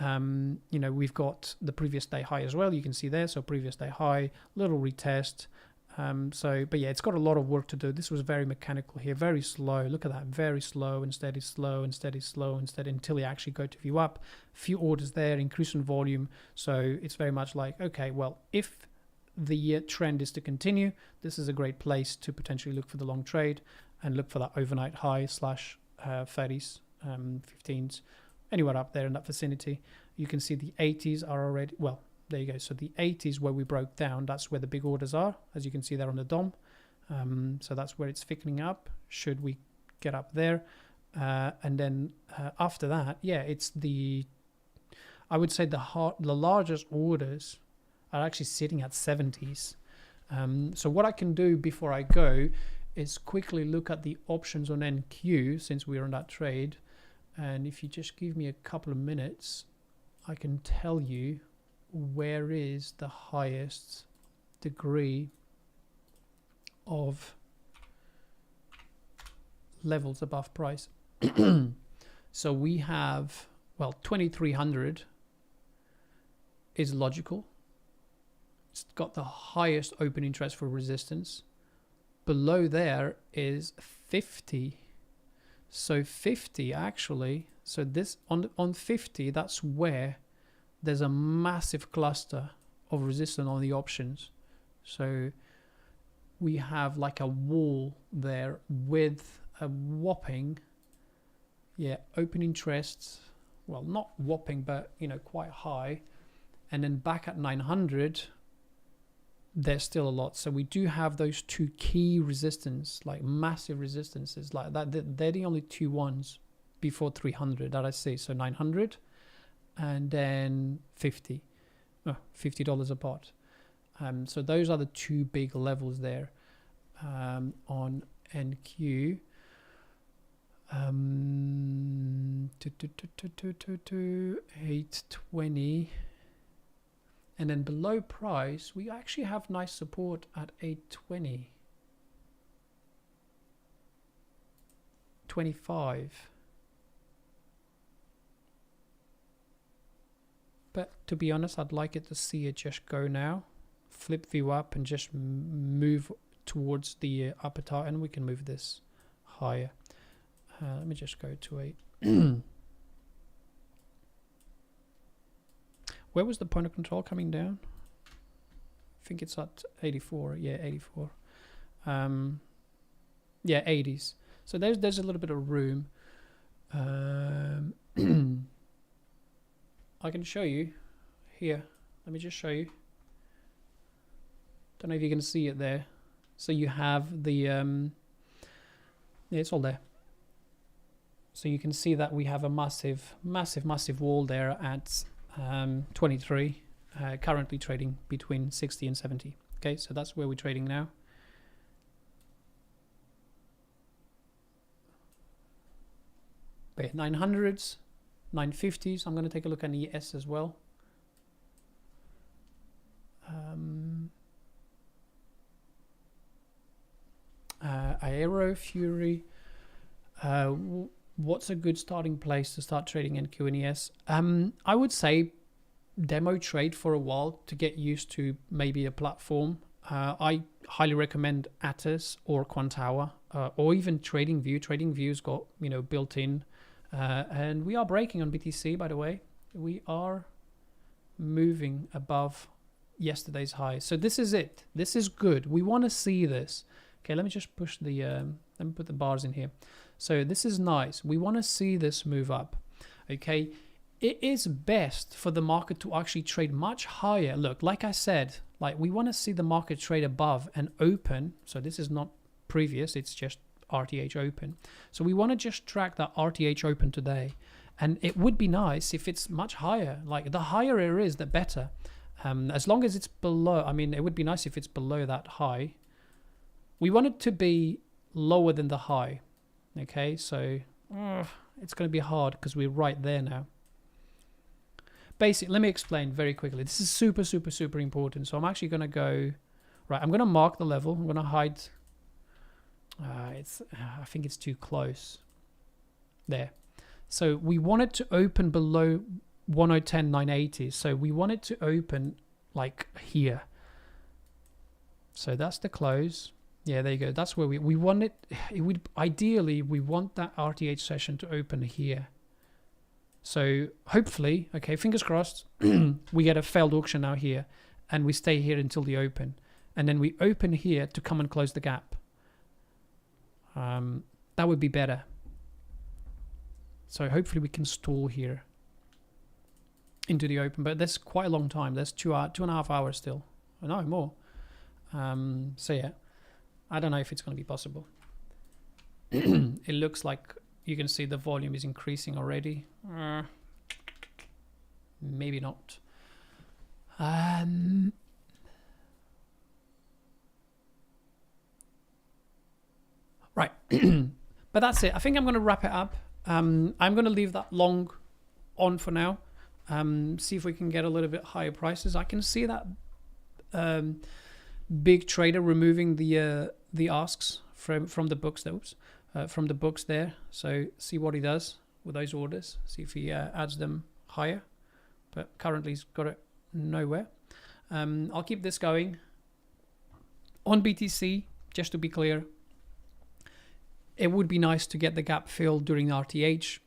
We've got the previous day high as well. You can see there. So previous day high, little retest. But yeah, it's got a lot of work to do. This was very mechanical here, very slow. Look at that, very slow and steady, slow and steady, slow and steady until you actually go to view up. Few orders there, increase in volume. So it's very much like, okay, well, if the trend is to continue, this is a great place to potentially look for the long trade and look for that overnight high slash 30s, 15s, anywhere up there in that vicinity. You can see the 80s are already, well, there you go. So the 80s where we broke down, that's where the big orders are, as you can see there on the DOM. So that's where it's thickening up. Should we get up there? And then after that, yeah, it's I would say the largest orders are actually sitting at 70s. So what I can do before I go is quickly look at the options on NQ since we're on that trade. And if you just give me a couple of minutes, I can tell you where is the highest degree of levels above price. So we have, well, 2300 is logical. It's got the highest open interest for resistance. Below there is 50. So 50 actually, so this on 50, that's where there's a massive cluster of resistance on the options. So we have like a wall there with a whopping, yeah, open interests. Well, not whopping, but quite high. And then back at 900, there's still a lot. So we do have those two key resistance, like massive resistances like that. They're the only two ones before 300 that I see. So 900. And then $50 a pot. So those are the two big levels there on NQ. 820. And then below price, we actually have nice support at 820. 25. But to be honest, I'd like it to see it just go now, flip view up and just move towards the upper target, and we can move this higher. Let me just go to a where was the point of control coming down? I think it's at 84. Yeah, 84. Yeah, 80s. So there's a little bit of room. I can show you here. Let me just show you. Don't know if you can see it there. So you have the yeah, it's all there. So you can see that we have a massive wall there at 23, currently trading between 60 and 70. Okay, so that's where we're trading now. But 900s, 950s. I'm going to take a look at ES as well. Aero Fury. What's a good starting place to start trading NQ and ES? I would say demo trade for a while to get used to maybe a platform. I highly recommend Atlas or Quantower, or even TradingView. TradingView's got, you know, built in, and we are breaking on BTC, by the way. We are moving above yesterday's high. So this is it. This is good. We want to see this. Okay, let me just push the, let me put the bars in here. So this is nice. We want to see this move up. Okay, it is best for the market to actually trade much higher. Look, like I said, like we want to see the market trade above and open. So this is not previous, it's just RTH open. So we want to just track that RTH open today. And it would be nice if it's much higher. Like the higher it is, the better. As long as it's below, I mean, it would be nice if it's below that high. We want it to be lower than the high. Okay, so it's going to be hard because we're right there now. Basically, let me explain very quickly. This is super, super, super important. So I'm actually going to go, right, I'm going to mark the level. I'm going to hide, I think it's too close. There. So we want it to open below 10.980. So we want it to open like here. So that's the close. Yeah, there you go. That's where we want it. It would ideally, we want that RTH session to open here. So hopefully, okay, fingers crossed, we get a failed auction now here and we stay here until the open. And then we open here to come and close the gap. That would be better. So hopefully we can stall here into the open, but that's quite a long time. That's 2.5 hours still. No, more. So yeah, I don't know if it's going to be possible. It looks like you can see the volume is increasing already. Maybe not. Right. But that's it. I think I'm going to wrap it up. I'm going to leave that long on for now. See if we can get a little bit higher prices. I can see that big trader removing the asks from the books. From the books there. So see what he does with those orders. See if he adds them higher. But currently he's got it nowhere. I'll keep this going. On BTC, just to be clear, it would be nice to get the gap filled during RTH.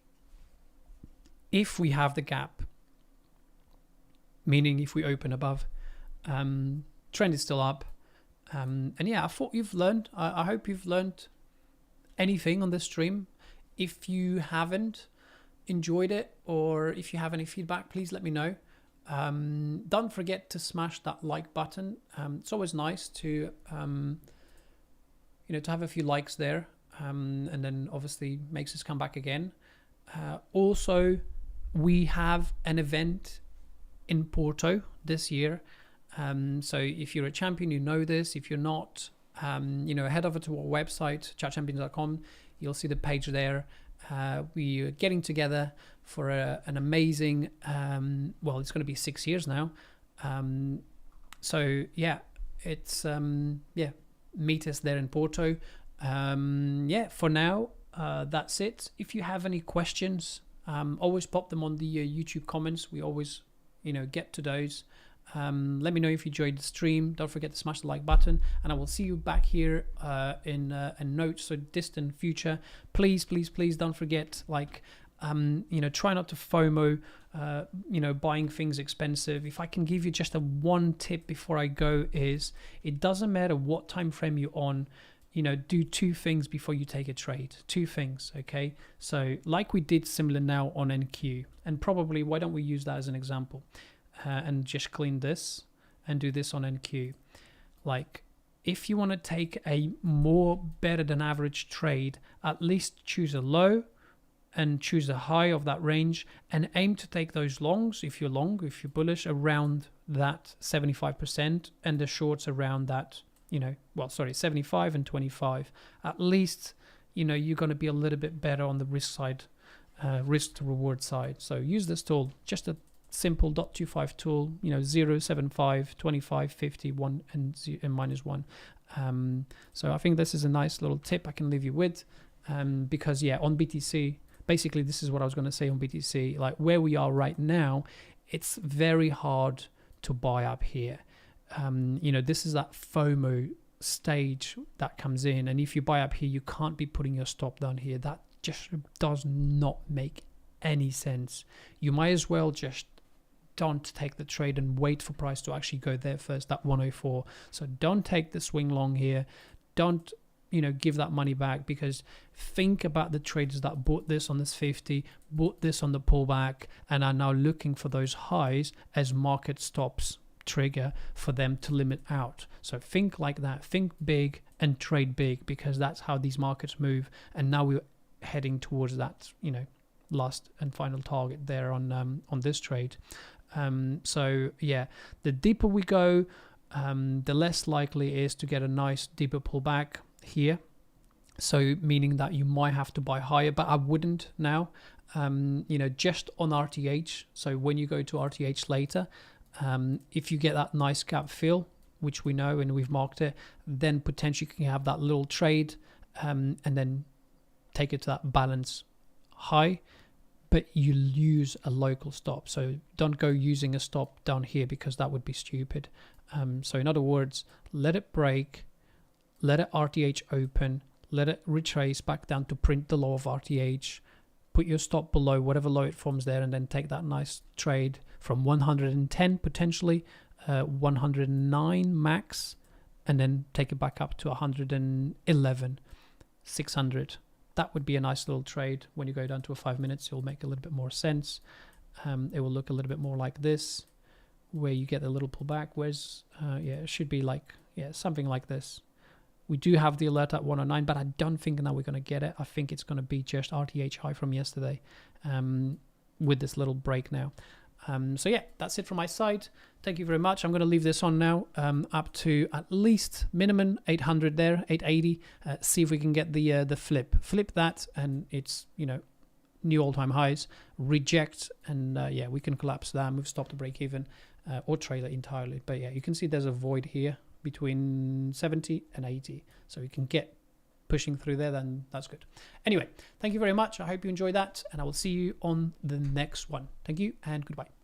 If we have the gap, meaning if we open above, trend is still up. And yeah, I thought you've learned. I hope you've learned anything on this stream. If you haven't enjoyed it, or if you have any feedback, please let me know. Don't forget to smash that like button. It's always nice to to have a few likes there, and then obviously makes us come back again. Also, we have an event in Porto this year. So if you're a champion, you know this. If you're not, head over to our website, chatchampions.com. You'll see the page there. We're getting together for an amazing, it's going to be 6 years now. So yeah, it's, meet us there in Porto. For now, that's it. If you have any questions, always pop them on the YouTube comments. We always, get to those. Let me know if you enjoyed the stream. Don't forget to smash the like button, and I will see you back here in a not so distant future. Please don't forget, try not to FOMO, buying things expensive. If I can give you just a one tip before I go, is it doesn't matter what time frame you're on, do two things before you take a trade. Two things, okay? So like we did similar now on NQ, and probably why don't we use that as an example? And just clean this and do this on NQ. Like, if you want to take a more better than average trade, at least choose a low and choose a high of that range and aim to take those longs, if you're long, if you're bullish, around that 75%, and the shorts around that, 75 and 25. At least, you're going to be a little bit better on the risk side, risk to reward side. So use this tool, just a simple .25 tool, 0, 7, 5, 25, 50, 1 and -1. So I think this is a nice little tip I can leave you with, because on BTC, basically this is what I was going to say on BTC, like where we are right now, it's very hard to buy up here. you know, this is that FOMO stage that comes in, and if you buy up here, you can't be putting your stop down here. That just does not make any sense. You might as well just don't take the trade and wait for price to actually go there first, that 104. So don't take the swing long here. Don't, you know, give that money back, because think about the traders that bought this on this 50, bought this on the pullback, and are now looking for those highs as market stops trigger for them to limit out. So think like that, think big and trade big, because that's how these markets move. And now we're heading towards that, you know, last and final target there on this trade. So yeah, the deeper we go, the less likely it is to get a nice deeper pullback here. So meaning that you might have to buy higher, but I wouldn't now, you know, just on RTH. So when you go to RTH later, if you get that nice gap fill, which we know and we've marked it, then potentially you can have that little trade, and then take it to that balance high, but you use a local stop. So don't go using a stop down here, because that would be stupid. So in other words, let it break, let it RTH open, let it retrace back down to print the low of RTH, put your stop below whatever low it forms there, and then take that nice trade from 110 potentially, 109 max, and then take it back up to 111, 600. That would be a nice little trade. When you go down to a 5 minutes, it will make a little bit more sense. It will look a little bit more like this, where you get a little pullback. Whereas, yeah, it should be like, yeah, something like this. We do have the alert at 109, but I don't think now we're going to get it. I think it's going to be just RTH high from yesterday, with this little break now. So yeah, that's it from my side. Thank you very much. I'm going to leave this on now, up to at least minimum 800 there, 880. See if we can get the flip that, and it's, you know, new all-time highs, reject, and yeah, we can collapse that, move stop to break even, or trail it entirely. But yeah, you can see there's a void here between 70 and 80, so we can get pushing through there, then that's good. Anyway, thank you very much. I hope you enjoyed that, and I will see you on the next one. Thank you and goodbye.